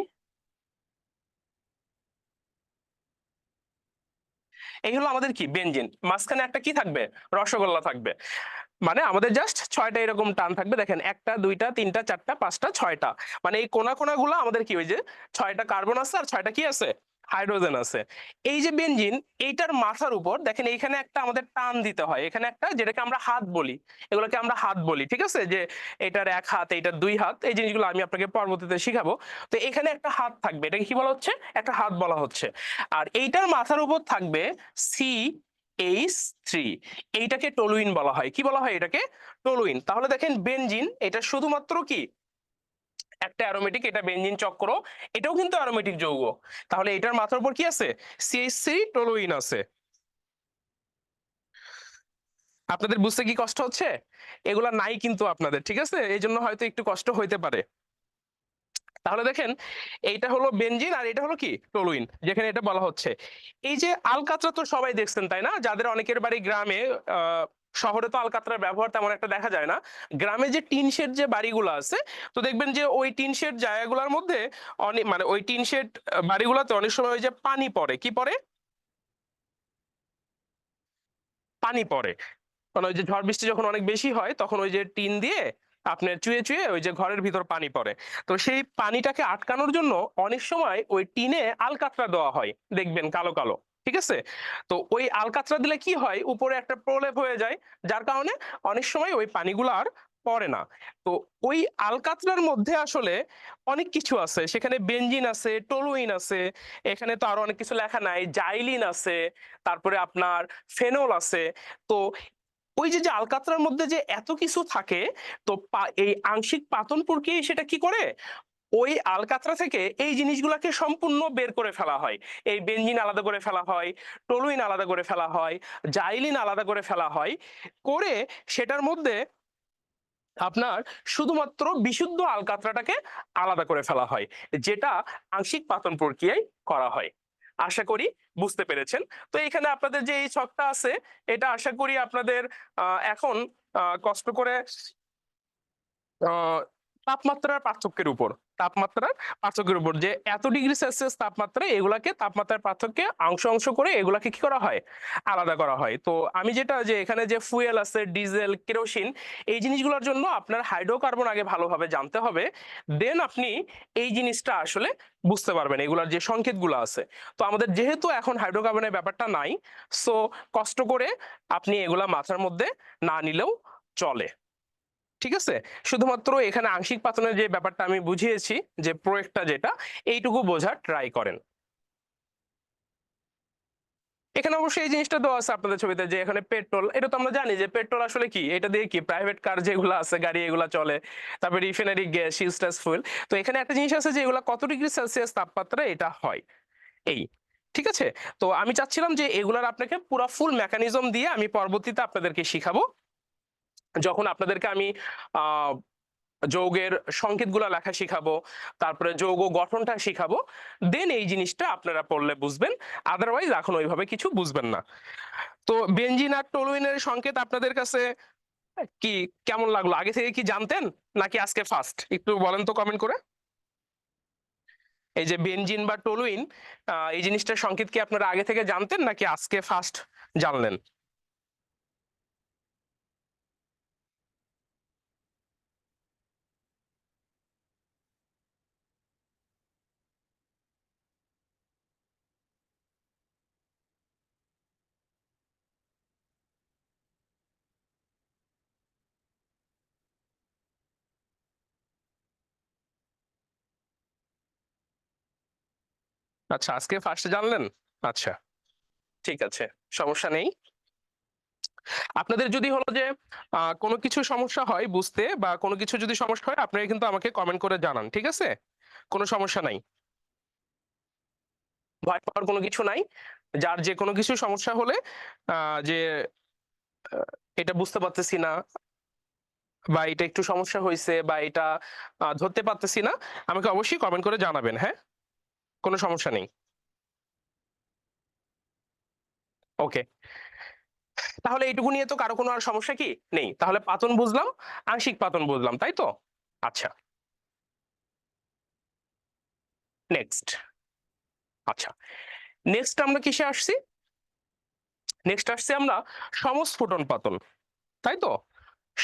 এই হলো আমাদের কি বেনজিন, মাঝখানে একটা কি থাকবে, রসগোল্লা থাকবে। মানে আমাদের জাস্ট ছয়টা এরকম টান থাকবে, দেখেন একটা দুইটা তিনটা চারটা পাঁচটা ছয়টা, মানে এই কোনা কোনা গুলো আমাদের কি, ওই যে ছয়টা কার্বন আছে আর ছয়টা কি আছে, হাইড্রোজেন আছে। এই যে বেনজিন, এইটার মাথার উপর দেখেন এইখানে একটা আমাদের টান দিতে হয়, এখানে একটা, যেটাকে আমরা হাত বলি, এগুলোকে আমরা হাত বলি, ঠিক আছে, যে এটার এক হাত এইটার দুই হাত, এই জিনিসগুলো আমি আপনাকে পরবর্তীতে শিখাবো। তো এখানে একটা হাত থাকবে, এটাকে কি বলা হচ্ছে, একটা হাত বলা হচ্ছে। আর এইটার মাথার উপর থাকবে CH3, এইটাকে টলুইন বলা হয়। কি বলা হয় এটাকে, টলুইন। তাহলে দেখেন বেনজিন এটা শুধুমাত্র কি একটা অ্যারোমেটিক, এটা বেনজিন চক্র, এটাও কিন্তু অ্যারোমেটিক যৌগ। তাহলে এটার মাথার উপর কি আছে, CH3 টলুইন আছে। আপনাদের বুঝতে কি কষ্ট হচ্ছে, এগুলা নাই কিন্তু আপনাদের, ঠিক আছে, এই জন্য হয়তো একটু কষ্ট হইতে পারে। তাহলে দেখেন এইটা হলো বেনজিন আর এটা হলো কি টলুইন, যেখানে এটা বলা হচ্ছে। এই যে আলকাতরা তো সবাই দেখছেন তাই না, যাদের অনেকের বাড়ি গ্রামে, শহরে তো আলকাতরার ব্যবহার তেমন একটা দেখা যায় না। গ্রামে যে টিন শেড যে বাড়িগুলো আছে, তো দেখবেন যে ওই টিন শেড জায়গাগুলোর মধ্যে অনেক, মানে ওই টিন শেড বাড়িগুলোতে অনেক সময় ওই যে পানি পড়ে, কি পড়ে, পানি পড়ে। মানে ওই যে ঝড় বৃষ্টি যখন অনেক বেশি হয় তখন ওই যে টিন দিয়ে আপনার চুয়ে চুয়ে ওই যে ঘরের ভিতর পানি পড়ে। তো সেই পানিটাকে আটকানোর জন্য অনেক সময় ওই টিনে আলকাতরা দেওয়া হয়, দেখবেন কালো কালো, ঠিক আছে। তো ওই আলকাতরা দিলে কি হয়, উপরে একটা প্রলেপ হয়ে যায়, যার কারণে অনেক সময় ওই পানিগুলো আর পড়ে না। তো ওই আলকাতরার মধ্যে আসলে অনেক কিছু আছে, সেখানে বেনজিন আছে, টলুইন আছে, এখানে তো আরো অনেক কিছু লেখা নাই, জাইলিন আছে, তারপরে আপনার ফেনল আছে। তো ওই যে যে আলকাতরার মধ্যে যে এত কিছু থাকে, তো এই আংশিক পাতন প্রক্রিয়ায় সেটা কি করে, ওই আলকাতরা থেকে এই জিনিসগুলোকে সম্পূর্ণ বের করে ফেলা হয়। এই বেনজিন আলাদা করে ফেলা হয়, টলুইন আলাদা করে ফেলা হয়, জাইলিন আলাদা করে ফেলা হয়, করে সেটার মধ্যে আপনার শুধুমাত্র বিশুদ্ধ আলকাতরাটাকে আলাদা করে ফেলা হয়, যেটা আংশিক পাতন প্রক্রিয়ায় করা হয়। আশা করি বুঝতে পেরেছেন। তো এখানে আপনাদের যে এই ছকটা আছে, এটা আশা করি আপনাদের এখন কষ্ট করে আহ, তাপমাত্রার পার্থক্যের উপর, তাপমাত্রার পার্থক্যের উপর যে এত ডিগ্রি সেলসিয়াস তাপমাত্রা, এগুলাকে তাপমাত্রার পার্থক্যে অংশ অংশ করে এগুলাকে কি করা হয়, আলাদা করা হয়। তো আমি যেটা, যে এখানে যে ফুয়েল আছে, ডিজেল, কেরোসিন, এই জিনিসগুলোর জন্য আপনার হাইড্রোকার্বন আগে ভালোভাবে জানতে হবে, দেন আপনি এই জিনিসটা আসলে বুঝতে পারবেন, এগুলার যে সংকেতগুলো আছে। তো আমাদের যেহেতু এখন হাইড্রোকার্বনের ব্যাপারটা নাই, সো কষ্ট করে আপনি এগুলা মাথার মধ্যে না নিলেও চলে, ঠিক আছে। শুধুমাত্র এখানে আংশিক পাতনের যে ব্যাপারটা আমি বুঝিয়েছি, যে প্রয়োগটা যেটা, এইটুকু বোঝার ট্রাই করেন। এখানে অবশ্যই এই জিনিসটা দেওয়া আছে আপনাদের ছবিতে, যে এখানে পেট্রোল, এটা তো আমরা জানি যে পেট্রোল আসলে কি, এটা দিয়ে কি প্রাইভেট কার যেগুলো আছে, গাড়ি এগুলা চলে। তারপরে রিফাইনারি গ্যাস, ইউজড ফুয়েল। তো এখানে একটা জিনিস আছে যে এগুলা কত ডিগ্রি সেলসিয়াস তাপমাত্রা এটা হয়, এই, ঠিক আছে। তো আমি চাচ্ছিলাম যে এগুলার আপনাকে পুরো ফুল মেকানিজম দিয়ে আমি পরবর্তীতে আপনাদেরকে শিখাবো, যখন আপনাদেরকে আমি আহ যৌগের সংকেতগুলো লেখা শিখাবো, তারপরে যৌগ গঠনটা শিখাবো, দেন এই জিনিসটা আপনারা পড়লে বুঝবেন। আদারওয়াইজ এখন ওইভাবে কিছু বুঝবেন না। তো বেনজিন আর টলুইনের সংকেত আপনাদের কাছে কি কেমন লাগলো, আগে থেকে কি জানতেন নাকি আজকে ফার্স্ট, একটু বলেন তো কমেন্ট করে। এই যে বেনজিন বা টলুইন, এই জিনিসটার সংকেত কি আপনারা আগে থেকে জানতেন নাকি আজকে ফার্স্ট জানলেন? আচ্ছা, আজকে ফার্স্টে জানলেন। আচ্ছা, ঠিক আছে, সমস্যা নেই। আপনাদের যদি হলো যে কোনো কিছু সমস্যা হয় বুঝতে বা কোনো কিছু যদি সমস্যা হয়, আপনারা কিন্তু আমাকে কমেন্ট করে জানান, ঠিক আছে? কোনো সমস্যা নাই, ভয় পাওয়ার কোনো কিছু নাই। যার যে কোনো কিছু সমস্যা হলে যে এটা বুঝতে পারতেছি না বা এটা একটু সমস্যা হয়েছে বা এটা ধরতে পারতেছি না, আমাকে অবশ্যই কমেন্ট করে জানাবেন, হ্যাঁ? কোনো সমস্যা নেই। ওকে, তাহলে এইটুকু নিয়ে তো কারো কোনো আর সমস্যা কি নেই? তাহলে পাতন বুঝলাম, আংশিক পাতন বুঝলাম, তাই তো? আচ্ছা, নেক্সট। আচ্ছা, নেক্সট আমরা কিসে আসছি? নেক্সট আসছি আমরা সমস্ফুটন পাতন, তাই তো?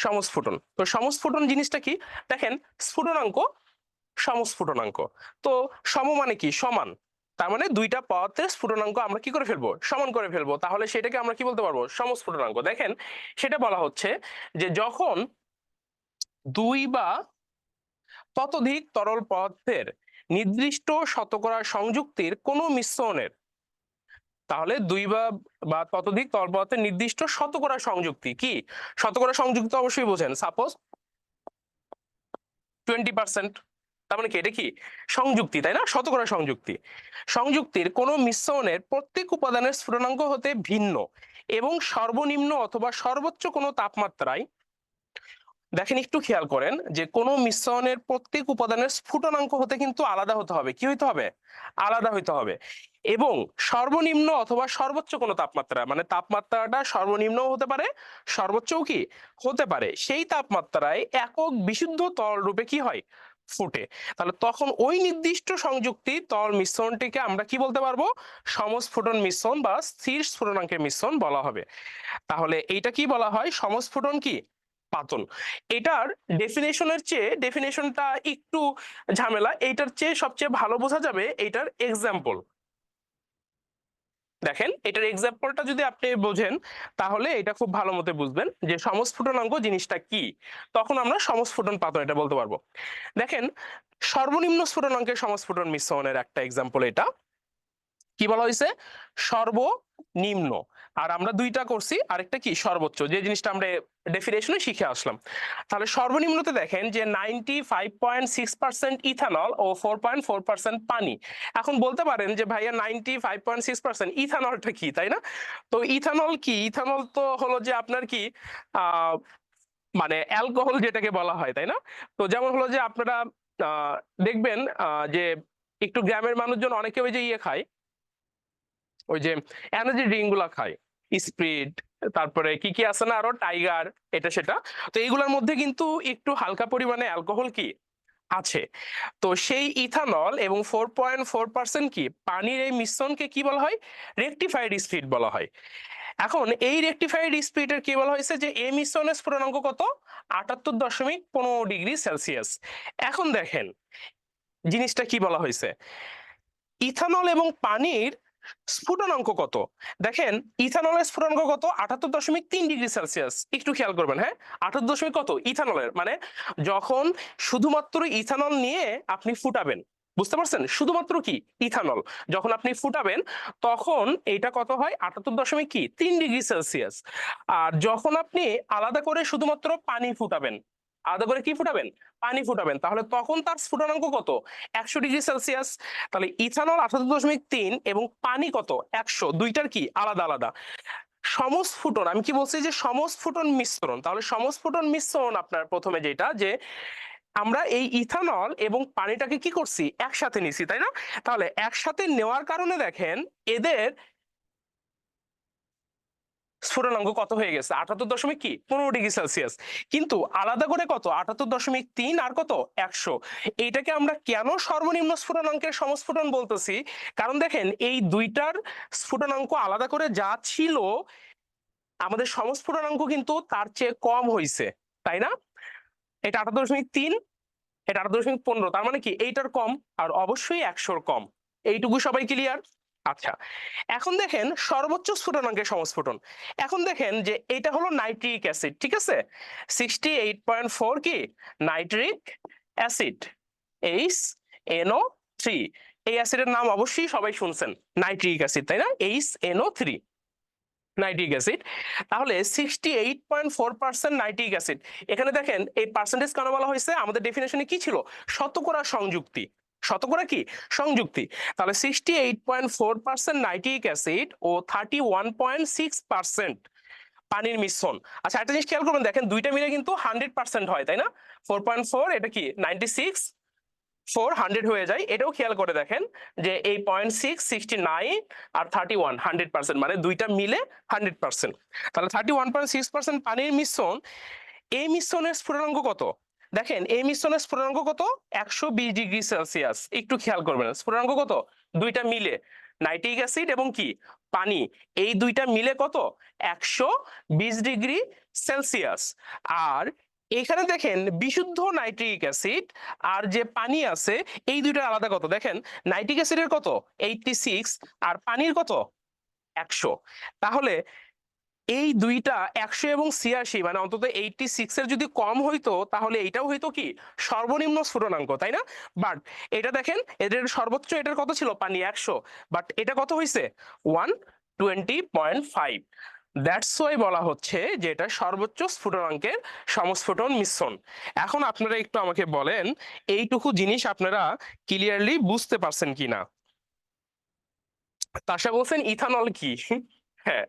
সমস্ফুটন, তো সমস্ফুটন জিনিসটা কি? দেখেন, স্ফুটনাঙ্ক, সমস্ফুটনাঙ্ক, তো সম মানে কি? সমান। তার মানে দুইটা পদার্থের স্ফুটনাঙ্ক আমরা কি করে ফেলবো? সমান করে ফেলবো। তাহলে সেটাকে আমরা কি বলতে পারবো? সমস্ফুটনাঙ্ক। দেখেন, সেটা বলা হচ্ছে যে যখন দুই বা ততোধিক তরল পদার্থের নির্দিষ্ট শতকরা সংযুক্তির কোনো মিশ্রণের, তাহলে দুই বা ততোধিক তরল পদার্থের নির্দিষ্ট শতকরা সংযুক্তি কি? শতকরা সংযুক্তি অবশ্যই বোঝেন, সাপোজ 20%, তার মানে কি এটা কি? সংযুক্তি, তাই না? শতকরা সংযুক্তি। সংযুক্তির কোন মিশ্রণের প্রত্যেক উপাদানের স্ফুটনাঙ্ক হতে ভিন্ন এবং সর্বনিম্ন অথবা সর্বোচ্চ কোনো তাপমাত্রায়, দেখেন একটু খেয়াল করেন যে কোন মিশ্রণের প্রত্যেক উপাদানের স্ফুটনাঙ্ক হতে কিন্তু আলাদা হতে হবে। কি হইতে হবে? আলাদা হইতে হবে। এবং সর্বনিম্ন অথবা সর্বোচ্চ কোনো তাপমাত্রা, মানে তাপমাত্রাটা সর্বনিম্ন হতে পারে, সর্বোচ্চও কি হতে পারে, সেই তাপমাত্রায় একক বিশুদ্ধ তরল রূপে কি হয়? ফুটে। তাহলে তখন ওই নির্দিষ্ট সংযুক্তি তরল মিশ্রণটিকে আমরা কি বলতে পারবো? সমস্ফুটন মিশ্রণ বা স্থির স্ফুটনাঙ্কের মিশ্রণ বলা হবে। তাহলে এইটা কি বলা হয়? সমস্ফুটন কি পাতন। এটার ডেফিনেশনের চেয়ে, ডেফিনেশনটা একটু ঝামেলা, এইটার চেয়ে সবচেয়ে ভালো বোঝা যাবে এইটার এক্সাম্পল। দেখেন, এটার এক্সাম্পলটা যদি আপনি বোঝেন তাহলে এটা খুব ভালো মতো বুঝবেন যে সমস্ফুটনাঙ্ক জিনিসটা কি, তখন আমরা সমস্ফুটন পাতন এটা বলতে পারবো। দেখেন, সর্বনিম্ন স্ফুটনাঙ্কের সমস্ফুটন মিশ্রণের একটা এক্সাম্পল এটা। কি বলা হয়েছে? সর্বনিম্ন, আর আমরা দুইটা করছি, আরেকটা কি সর্বোচ্চ, যে জিনিসটা আমরা ডেফিনেশনে শিখে আসলাম। তাহলে সর্বনিম্নতে দেখেন যে 95.6% ইথানল ও 4.4% পানি। এখন বলতে পারেন যে ভাইয়া 95.6% ইথানলটা কি, তাই না? তো ইথানল কি? ইথানল তো হলো যে আপনার কি আহ মানে অ্যালকোহল যেটাকে বলা হয়, তাই না? তো যেমন হলো যে আপনারা আহ দেখবেন যে একটু গ্রামের মানুষজন অনেকে ওই যে ইয়ে খায়, ওই যে এনার্জি ড্রিঙ্ক গুলা খায়, স্প্রিট, তারপরে কি কি আছে না আরো, টাইগার, এটা সেটা। তো এইগুলোর মধ্যে কিন্তু একটু হালকা পরিমাণে অ্যালকোহল কি আছে। তো সেই ইথানল এবং 4.4% কি পানির এই মিশ্রণকে কি বলা হয়? রেকটিফাইড স্পিরিট বলা হয়। এখন এই রেকটিফাইড স্পিরিটের কি বলা হয়েছে যে এই মিশ্রণের স্ফুটনাঙ্ক কত? 78.15 ডিগ্রি সেলসিয়াস। এখন দেখেন জিনিসটা কি বলা হয়েছে, ইথানল এবং পানির স্ফুটনাঙ্ক কত? দেখেন, ইথানলের স্ফুটনাঙ্ক কত? 78.3 ডিগ্রি সেলসিয়াস। একটু খেয়াল করবেন, হ্যাঁ, 78 কত ইথানলের, মানে যখন শুধুমাত্র ইথানল নিয়ে আপনি ফুটাবেন, বুঝতে পারছেন? শুধুমাত্র কি ইথানল যখন আপনি ফুটাবেন, তখন এটা কত হয়? 78.3 ডিগ্রি সেলসিয়াস। আর যখন আপনি আলাদা করে শুধুমাত্র পানি ফুটাবেন, আলাদা করে কি ফুটাবেন? পানি ফুটাবেন, তাহলে তখন তার স্ফুটনাঙ্ক কত? 100 ডিগ্রি সেলসিয়াস। তাহলে ইথানল 78.3 এবং পানি কত? 100, দুইটার কি আলাদা আলাদা। সমস্ফুটন, আমি কি বলছি যে সমস্ফুটন মিশ্রণ, তাহলে সমস্ফুটন মিশ্রণ আপনার প্রথমে যেটা, যে আমরা এই ইথানল এবং পানিটাকে কি করছি? একসাথে নিছি, তাই না? তাহলে একসাথে নেওয়ার কারণে দেখেন এদের স্ফুটনাঙ্ক কত হয়ে গেছে? 78.15 ডিগ্রি সেলসিয়াস। কিন্তু আলাদা করে কত? 78.3 আর কত? 100। এইটাকে আমরা কেন সর্বনিম্ন স্ফুটনাঙ্কের সমস্ফুটন বলতেছি? কারণ দেখেন এই দুইটার স্ফুটনাঙ্ক আলাদা করে যা ছিল, আমাদের সমস্ফুটনাঙ্ক কিন্তু তার চেয়ে কম হইছে, তাই না? এটা 78.3, এটা 78.15, তার মানে কি এইটার কম, আর অবশ্যই 100-র কম। এইটুকু সবাই ক্লিয়ার? আচ্ছা, এখন দেখেন সর্বোচ্চ স্ফুটনাঙ্কের সমস্ফুটন। এখন দেখেন যে এটা হলো নাইট্রিক অ্যাসিড, ঠিক আছে? 68.4 কি নাইট্রিক অ্যাসিড, HNO3। এই অ্যাসিডের নাম অবশ্যই সবাই শুনছেন, নাইট্রিক অ্যাসিড, তাই না? HNO3 nitric acid. তাহলে 68.4% নাইট্রিক অ্যাসিড। এখানে দেখেন এই পার্সেন্টেজ কেন বলা হয়েছে, আমাদের ডেফিনেশনে কি ছিল? শতকরা সংযুক্তি। শতকরা কি? সংযুক্তি। তাহলে 68.4% নাইট্রিক অ্যাসিড ও 31.6% পানির মিশ্রণ। আচ্ছা একটা জিনিস খেয়াল করবেন, দেখেন দুইটা মিলে কিন্তু 100% হয়, তাই না? 4.4 এটা কি 96, 400 হয়ে যায়। এটাও খেয়াল করে দেখেন যে এই 0.6 69 আর 31 100%, মানে দুইটা মিলে 100%। তাহলে 31.6% পানির মিশ্রণ। এই মিশ্রণের স্ফুটনাঙ্ক কত? দেখেন এই মিশ্রণের স্ফুটনাঙ্ক কত? 120°C। একটু খেয়াল করবেন স্ফুটনাঙ্ক কত, দুইটা মিলে নাইট্রিক অ্যাসিড এবং কি পানি, এই দুইটা মিলে কত? 120°C। আর এখানে দেখেন বিশুদ্ধ নাইট্রিক অ্যাসিড আর যে পানি আছে এই দুইটা আলাদা কত, দেখেন নাইট্রিক অ্যাসিডের কত 86 আর পানির কত 100। তাহলে এই দুইটা 100 এবং 86, মানে অন্তত 86 এর যদি কম হইতো তাহলে এইটাও হইতো কি সর্বনিম্ন স্ফুটনাঙ্ক, তাই না? বাট এটা দেখেন এদের সর্বোচ্চ, এটার কত ছিল পানি 100, বাট এটা কত হইছে 120.5। দ্যাটস ওয়াই বলা হচ্ছে যে এটা সর্বোচ্চ স্ফুটনাঙ্কের সমস্ফুটন মিশ্রণ। এখন আপনারা একটু আমাকে বলেন এইটুকু জিনিস আপনারা ক্লিয়ারলি বুঝতে পারছেন কিনা? তাশা বলছেন ইথানল কি? হ্যাঁ,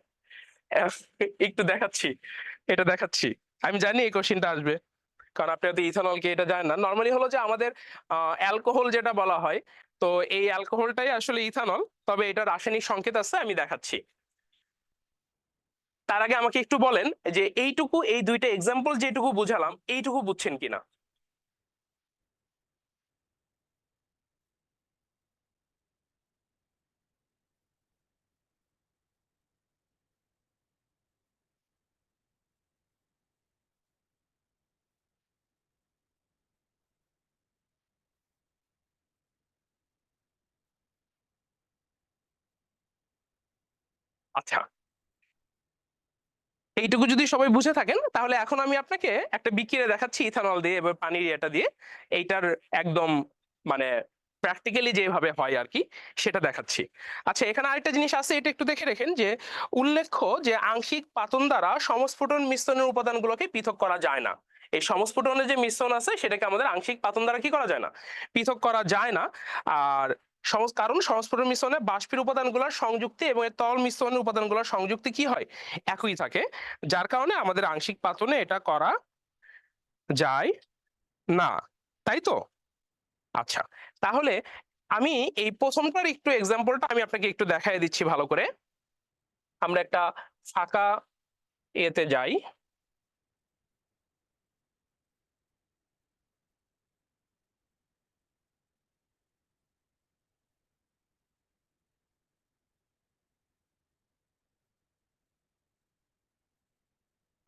একটু দেখাচ্ছি, এটা দেখাচ্ছি। আমি জানি এই কোশ্চেনটা আসবে, কারণ আপনি হয়তো ইথানলকে এটা জানেন না। নর্মালি হলো যে আমাদের অ্যালকোহল যেটা বলা হয়, তো এই অ্যালকোহলটাই আসলে ইথানল, তবে এটা রাসায়নিক সংকেত আছে, আমি দেখাচ্ছি। তার আগে আমাকে একটু বলেন যে এইটুকু, এই দুইটা এক্সাম্পল যেটুকু বুঝালাম এইটুকু বুঝছেন কিনা? আচ্ছা, এইটুকু যদি সবাই বুঝে থাকেন তাহলে এখন আমি আপনাকে একটা বিক্রিয়া দেখাচ্ছি ইথানল দিয়ে এবার পানির এটা দিয়ে, এইটার একদম মানে প্র্যাকটিক্যালি যেভাবে হয় আর কি সেটা দেখাচ্ছি। আচ্ছা এখানে আরেকটা জিনিস আছে, এটা একটু দেখে রেখেন যে উল্লেখ্য যে আংশিক পাতন দ্বারা সমস্ফুটন মিশ্রণের উপাদানগুলোকে পৃথক করা যায় না। এই সমস্ফুটনের যে মিশ্রণ আছে সেটাকে আমাদের আংশিক পাতন দ্বারা কি করা যায় না? পৃথক করা যায় না। আর কারণ সমস্ফুটন মিশ্রণে বাষ্পীয় উপাদানগুলোর সংযুক্তি এবং এর তরল মিশ্রণের উপাদানগুলোর সংযুক্তি কি হয়? একই থাকে। যার কারণে আমাদের আংশিক পাতনে এটা করা যায় না, তাই তো? আচ্ছা, তাহলে আমি এই প্রথমটার একটু এক্সাম্পলটা আমি আপনাকে একটু দেখাই দিচ্ছি ভালো করে। আমরা একটা ফাঁকা এতে যাই।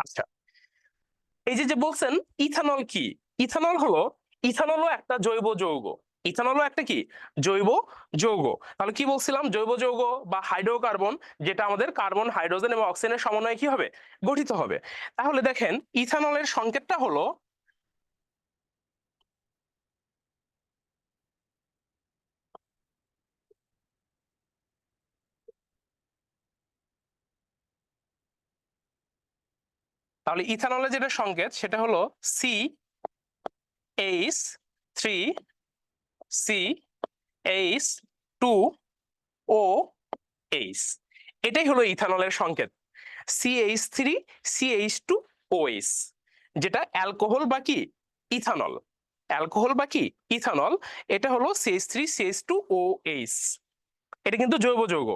আচ্ছা, এই যে যে বলছেন ইথানল কি? ইথানল হলো, ইথানলও একটা জৈব যৌগ। ইথানলও একটা কি জৈব যৌগ। তাহলে কি বলছিলাম, জৈব যৌগ বা হাইড্রোকার্বন, যেটা আমাদের কার্বন হাইড্রোজেন এবং অক্সিজেনের সমন্বয়ে কি হবে? গঠিত হবে। তাহলে দেখেন ইথানলের সংকেতটা হলো, তাহলে ইথানলের যেটা সংকেত সেটা হলো CH3CH2OH। এটাই হলো ইথানলের সংকেত, CH3CH2OH, যেটা অ্যালকোহল বা কি ইথানল, অ্যালকোহল বা কি ইথানল, এটা হলো CH3CH2OH। এটা কিন্তু জৈব যৌগ।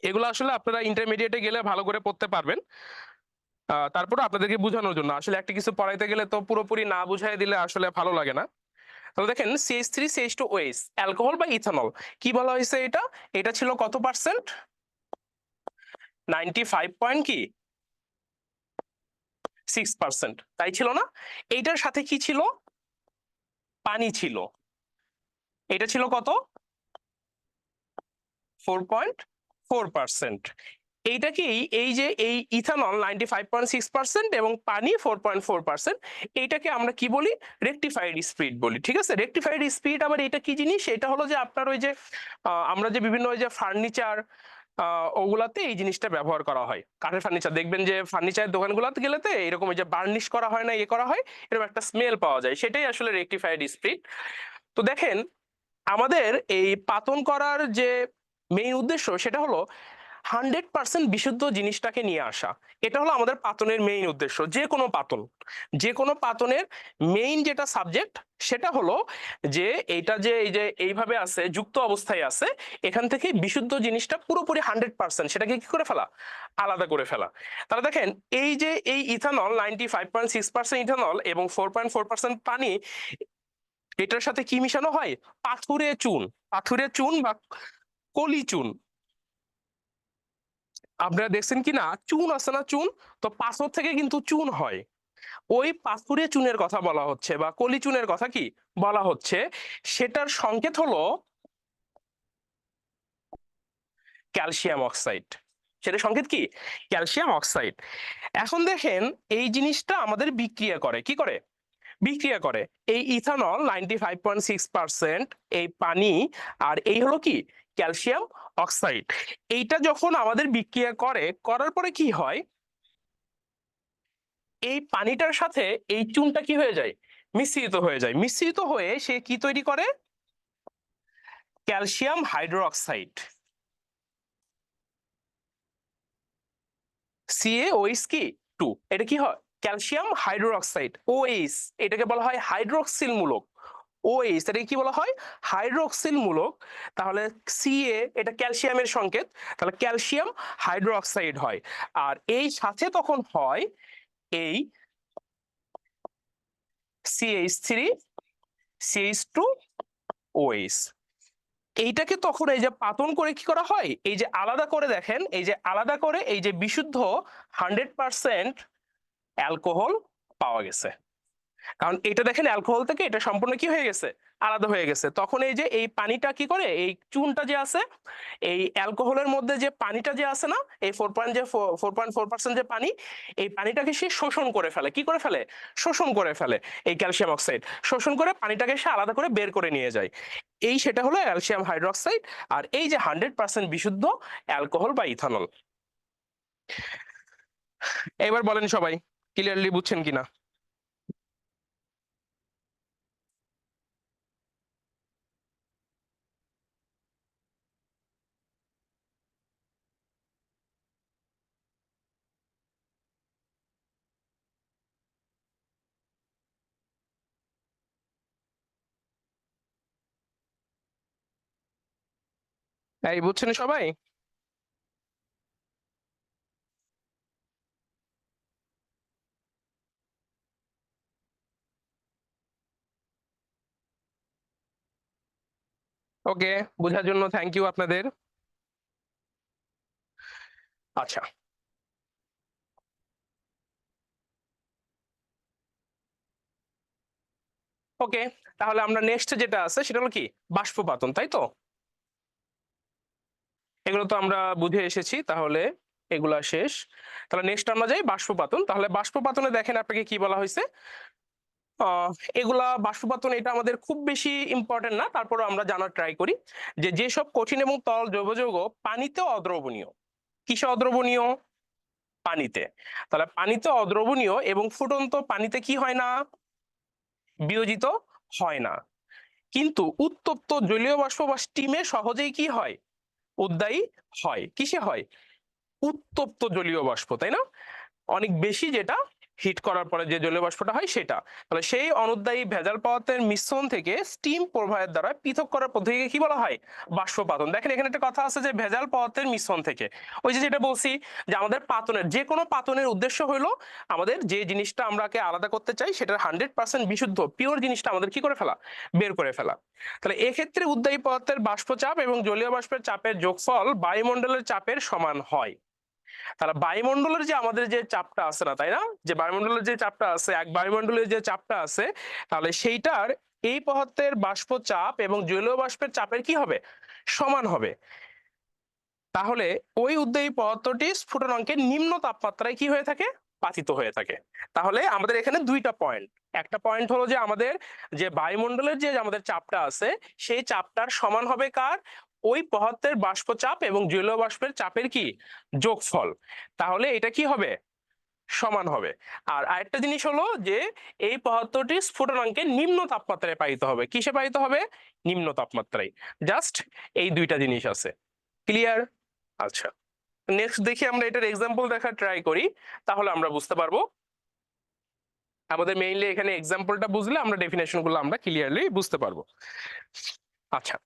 এগুলো আসলে আপনারা ইন্টারমিডিয়েটে গেলে ভালো করে পড়তে পারবেন। তারপরে আপনাদেরকে বোঝানোর জন্য, আসলে একটা কিছু পড়াইতে গেলে তো পুরোপুরি না বুঝাই দিলে আসলে ভালো লাগে না। তাহলে দেখেন CH3CH2OH অ্যালকোহল বা ইথানল, কি বলা হয়েছে এটা? এটা ছিল কত পার্সেন্ট? 95 পয়েন্ট কি 6%, তাই ছিল না? এইটার সাথে কি ছিল? পানি ছিল। এটা ছিল কত? 4.4%। এইটাকেই এই যে এই ইথানল 95.6% এবং পানি 4.4%, এইটাকে আমরা কি বলি, রেকটিফাইড স্পিরিট বলি। ঠিক আছে, রেকটিফাইড স্পিরিট আবার এটা কি জিনিস, এটা হলো যে আপনার ওই যে আমরা যে বিভিন্ন ওই যে ফার্নিচার ওগুলাতে এই জিনিসটা ব্যবহার করা হয়। কাঠের ফার্নিচার দেখবেন যে ফার্নিচারের দোকানগুলোতে গেলেতে এরকম ওই যে বার্নিশ করা হয় না, ইয়ে করা হয়, এরকম একটা স্মেল পাওয়া যায়, সেটাই আসলে রেকটিফাইড স্পিরিট। তো দেখেন আমাদের এই পাতন করার যে মেইন উদ্দেশ্য সেটা হলো 100% বিশুদ্ধ জিনিসটাকে নিয়ে আসা। এটা হলো আমাদের পাতনের মেইন উদ্দেশ্য। যে কোনো পাতনের মেইন যেটা সাবজেক্ট সেটা হলো যে এইটা যে এই যে এইভাবে আছে, যুক্ত অবস্থায় আছে, এখান থেকে বিশুদ্ধ জিনিসটা পুরোপুরি 100% সেটাকে কি করে ফেলা, আলাদা করে ফেলা। তাহলে দেখেন এই যে এই ইথানল 95.6% ইথানল এবং 4.4% পানি, এটার সাথে কি মিশানো হয়, পাথুরে চুন বা কলি চুন। আপনারা দেখছেন কি না, চুন আছে না, চুন, তো পাথর থেকে কিন্তু চুন হয়, ওই পাথুরে চুনের কথা বলা হচ্ছে বা কলি চুনের কথা কি বলা হচ্ছে, সেটার সংকেত হলো ক্যালসিয়াম অক্সাইড। সেটা সংকেত কি, ক্যালসিয়াম অক্সাইড। এখন দেখেন এই জিনিসটা আমাদের বিক্রিয়া করে, কি করে, বিক্রিয়া করে এই ইথানল 95.6% এই পানি, আর এই হলো কি ক্যালসিয়াম অক্সাইড। এইটা যখন আমাদের বিক্রিয়া করে, করার পরে কি হয়, এই পানিটার সাথে এই চুনটা কি হয়ে যায়, মিশ্রিত হয়ে যায়, মিশ্রিত হয়ে সে কি তৈরি করে, ক্যালসিয়াম হাইড্রোক্সাইড, CaOH কি 2, এটা কি হয়, ক্যালসিয়াম হাইড্রোক্সাইড, OH, এটাকে বলা হয় হাইড্রোক্সিল মূলক। OH এটাকে কি বলা হয়, হাইড্রোক্সিল মূলক। তাহলে এটা ক্যালসিয়ামের সংকেত, তাহলে ক্যালসিয়াম হাইড্রোক্সাইড হয়। আর এই সাথে তখন হয় এই CH3 CH2OH। এইটাকে তখন এই যে পাতন করে কি করা হয়, এই যে আলাদা করে, দেখেন এই যে আলাদা করে এই যে বিশুদ্ধ 100% অ্যালকোহল পাওয়া গেছে। কারণ এটা দেখেন অ্যালকোহল থেকে এটা সম্পূর্ণ কি হয়ে গেছে, আলাদা হয়ে গেছে। তখন এই যে এই পানিটা কি করে, এই চুনটা যে আছে, এই অ্যালকোহলের মধ্যে যে পানিটা যে আছে না, এই 4.4% যে পানি, এই পানিটাকে সে শোষণ করে ফেলে, কি করে ফেলে, শোষণ করে ফেলে। এই ক্যালসিয়াম অক্সাইড শোষণ করে পানিটাকে সে আলাদা করে বের করে নিয়ে যায়, এই সেটা হলো ক্যালসিয়াম হাইড্রোক্সাইড। আর এই যে 100% বিশুদ্ধ অ্যালকোহল বা ইথানল। এবার বলেন সবাই ক্লিয়ারলি বুঝছেন কিনা। এই বুঝছেন সবাই। ওকে, বোঝার জন্য থ্যাংক ইউ আপনাদের। আচ্ছা, ওকে, তাহলে আমরা নেক্সট যেটা আছে সেটা হলো কি, বাষ্পপাতন, তাই তো। এগুলো তো আমরা বুঝে এসেছি, তাহলে এগুলা শেষ। তাহলে নেক্সট আমরা যাই বাষ্পপাতন। তাহলে বাষ্পপাতনে দেখেন আপনাকে কি বলা হয়েছে, আহ এগুলা বাষ্পপাতন এটা আমাদের খুব বেশি ইম্পর্টেন্ট না, তারপরে আমরা জানার ট্রাই করি যে যেসব কঠিন এবং তরল জৈব যৌগ পানিতে অদ্রবণীয়, কিসে অদ্রবণীয়, পানিতে। তাহলে পানিতে অদ্রবণীয় এবং ফুটন্ত পানিতে কি হয় না, বিয়োজিত হয় না, কিন্তু উত্তপ্ত জলীয় বাষ্প বা স্টিমে সহজেই কি হয়, উদ্বায়ী হয়। কিসে হয়, উত্তপ্ত জলীয় বাষ্প, তাই না, অনেক বেশি যেটা হিট করার পরে যে জলীয় বাষ্পটা হয় সেটা। তাহলে সেই অনুদ্বায়ী ভেজাল পদার্থের মিশ্রণ থেকে স্টিম প্রবাহের দ্বারা পৃথক করার পদ্ধতিকে কি বলা হয়, বাষ্পপাতন। দেখেন এখানে একটা কথা আছে যে ভেজাল পদার্থের মিশ্রণ থেকে, ওই যে যেটা বলছি যে আমাদের পাতনের যে কোনো পাতনের উদ্দেশ্য হলো আমাদের যে জিনিসটা আমরাকে আলাদা করতে চাই সেটার 100% বিশুদ্ধ পিওর জিনিসটা আমাদের কি করে ফেলা, বের করে ফেলা। তাহলে এক্ষেত্রে উদ্বায়ী পদার্থের বাষ্পচাপ এবং জলীয় বাষ্পের চাপের যোগফল বায়ুমণ্ডলের চাপের সমান হয়। তাহলে বায়ুমণ্ডলের যে আমাদের যে চাপটা আছে না, তাই না, যে বায়ুমণ্ডলের যে চাপটা আছে, এক বায়ুমণ্ডলের যে চাপটা আছে, তাহলে সেইটার এই পদার্থের বাষ্প চাপ এবং জলীয় বাষ্পের চাপের কি হবে, সমান হবে। তাহলে ওই উদ্বায়ী পদার্থটি স্ফুটনাঙ্কের নিম্ন তাপমাত্রায় কি হয়ে থাকে, পাতিত হয়ে থাকে। তাহলে আমাদের এখানে দুইটা পয়েন্ট, একটা পয়েন্ট হলো যে আমাদের যে বায়ুমণ্ডলের যে আমাদের চাপটা আছে সেই চাপটার সমান হবে কার, ওই পদার্থের বাষ্পচাপ এবং জলীয় বাষ্পের চাপের কি যোগফল। তাহলে এটা কি হবে, সমান হবে। আর আরেকটা জিনিস হলো যে এই পদার্থটি স্ফুটনাঙ্কে নিম্ন তাপমাত্রায় পাইতে হবে। কিসে পাইতে হবে, নিম্ন তাপমাত্রায়। জাস্ট এই দুইটা জিনিস আছে। ক্লিয়ার? আচ্ছা, নেক্সট দেখি আমরা এটার এক্সাম্পল দেখা ট্রাই করি, তাহলে আমরা বুঝতে পারবো। আমাদের মেইনলি এখানে এক্সাম্পলটা বুঝলে আমরা ডেফিনেশন গুলো আমরা ক্লিয়ারলি বুঝতে পারবো। আচ্ছা,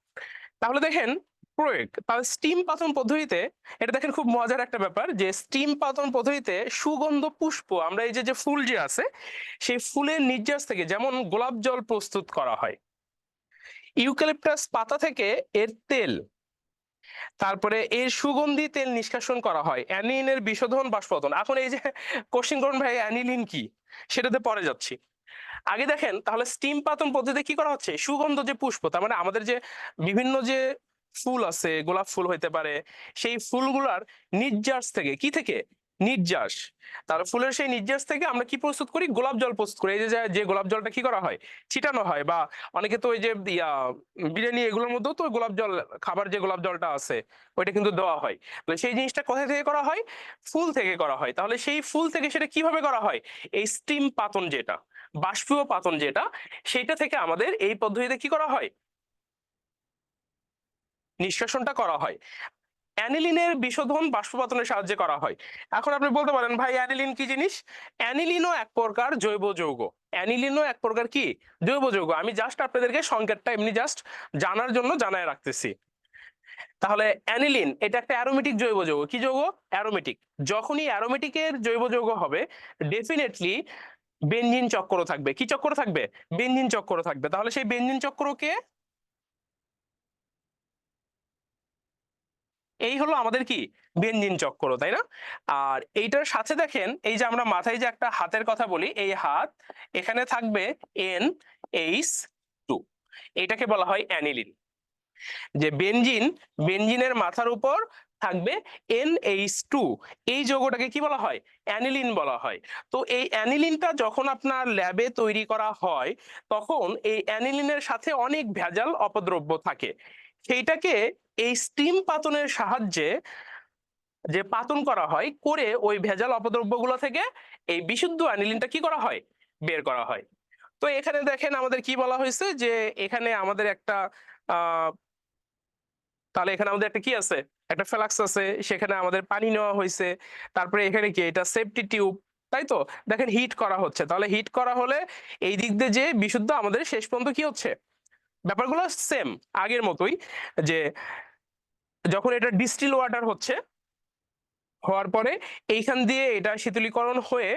তাহলে দেখেন প্রয়োগ, তাহলে স্টিম পাতন পদ্ধতিতে, এটা দেখেন খুব মজার একটা ব্যাপার যে স্টিম পাতন পদ্ধতিতে সুগন্ধ পুষ্প, আমরা এই যে ফুল যে আছে সেই ফুলের নির্যাস থেকে যেমন গোলাপ জল প্রস্তুত করা হয়, ইউক্যালিপটাস পাতা থেকে এর তেল, তারপরে এর সুগন্ধি তেল নিষ্কাশন করা হয়, অ্যানিলিনের বিশোধন বাষ্পোৎপাদন। এখন এই যে কোশ্চেন করুন ভাই অ্যানিলিন কি, সেটাতে পরে যাচ্ছি। আগে দেখেন তাহলে স্টিম পাতন পদ্ধতিতে কি করা হচ্ছে, সুগন্ধ যে পুষ্প, তার মানে আমাদের যে বিভিন্ন যে ফুল আছে, গোলাপ ফুল হইতে পারে, সেই ফুলগুলার নির্যাস থেকে, কি থেকে, নির্যাস, তার ফুলের সেই নির্যাস থেকে আমরা কি প্রস্তুত করি, গোলাপ জল প্রস্তুত করি। এই যে যে গোলাপ জলটা কি করা হয়, ছিটানো হয়, বা অনেকে তো ওই যে বিরিয়ানি এগুলোর মধ্যেও তো গোলাপ জল, খাবার যে গোলাপ জলটা আছে ওইটা কিন্তু দেওয়া হয়। তাহলে সেই জিনিসটা কোথা থেকে করা হয়, ফুল থেকে করা হয়। তাহলে সেই ফুল থেকে সেটা কিভাবে করা হয়, এই স্টিম পাতন যেটা, বাষ্পীয় পাতন যেটা, সেইটা থেকে আমাদের এই পদ্ধতিতে কি করা হয়, নিষ্কাশনটা করা হয়। অ্যানিলিনের বিশোধন বাষ্পপাতনের সাহায্যে করা হয়। এখন আপনি বলতে পারেন ভাই অ্যানিলিন কি জিনিস, অ্যানিলিনও এক প্রকার জৈব যৌগ। অ্যানিলিনও এক প্রকার কি জৈব যৌগ। আমি জাস্ট আপনাদেরকে সংকেতটা এমনি জাস্ট জানার জন্য জানায় রাখতেছি। তাহলে অ্যানিলিন এটা একটা অ্যারোমেটিক জৈব যৌগ। কি যৌগ, অ্যারোমেটিক। যখনই অ্যারোমেটিকের জৈব যৌগ হবে ডেফিনেটলি বেনজিন চক্র থাকবে। কি চক্র থাকবে, বেনজিন চক্র থাকবে। তাহলে সেই বেনজিন চক্রকে, এই হলো আমাদের কি বেনজিন চক্র, তাই না? আর এইটার সাথে দেখেন এই যে আমরা মাথায় যে একটা হাতের কথা বলি, এই হাত, এখানে থাকবে NH2, এটাকে বলা হয় অ্যানিলিন। যে বেনজিন, বেনজিনের মাথার উপর থাকবে NH2, এই যৌগটাকে কি বলা হয়, অ্যানিলিন বলা হয়। তো এই অ্যানিলিনটা যখন আপনার ল্যাবে তৈরি করা হয় তখন এই অ্যানিলিনের সাথে অনেক ভেজাল অপদ্রব্য থাকে, সেইটাকে এই স্টিম পাতনের সাহায্যে যে পাতন করা হয়, করে ওই ভেজাল অপদ্রব্যগুলো থেকে এই বিশুদ্ধ অ্যানিলিনটা কি করা হয়, বের করা হয়। তো এখানে দেখেন আমাদের কি বলা হয়েছে যে এখানে আমাদের একটা আহ তাহলে এখানে আমাদের একটা কি আছে, একটা ফ্লাক্স আছে, সেখানে আমাদের পানি নেওয়া হয়েছে, তারপরে এখানে কি এটা সেফটি টিউব, তাই তো। দেখেন হিট করা হচ্ছে, তাহলে হিট করা হলে এই দিক দিয়ে যে বিশুদ্ধ আমাদের শেষ পর্যন্ত কি হচ্ছে, ব্যাপারগুলো সেম আগের মতোই, যে যখন এটা ডিস্টিল ওয়াটার হচ্ছে, হওয়ার পরে এইখান দিয়ে এটা শীতলীকরণ হয়ে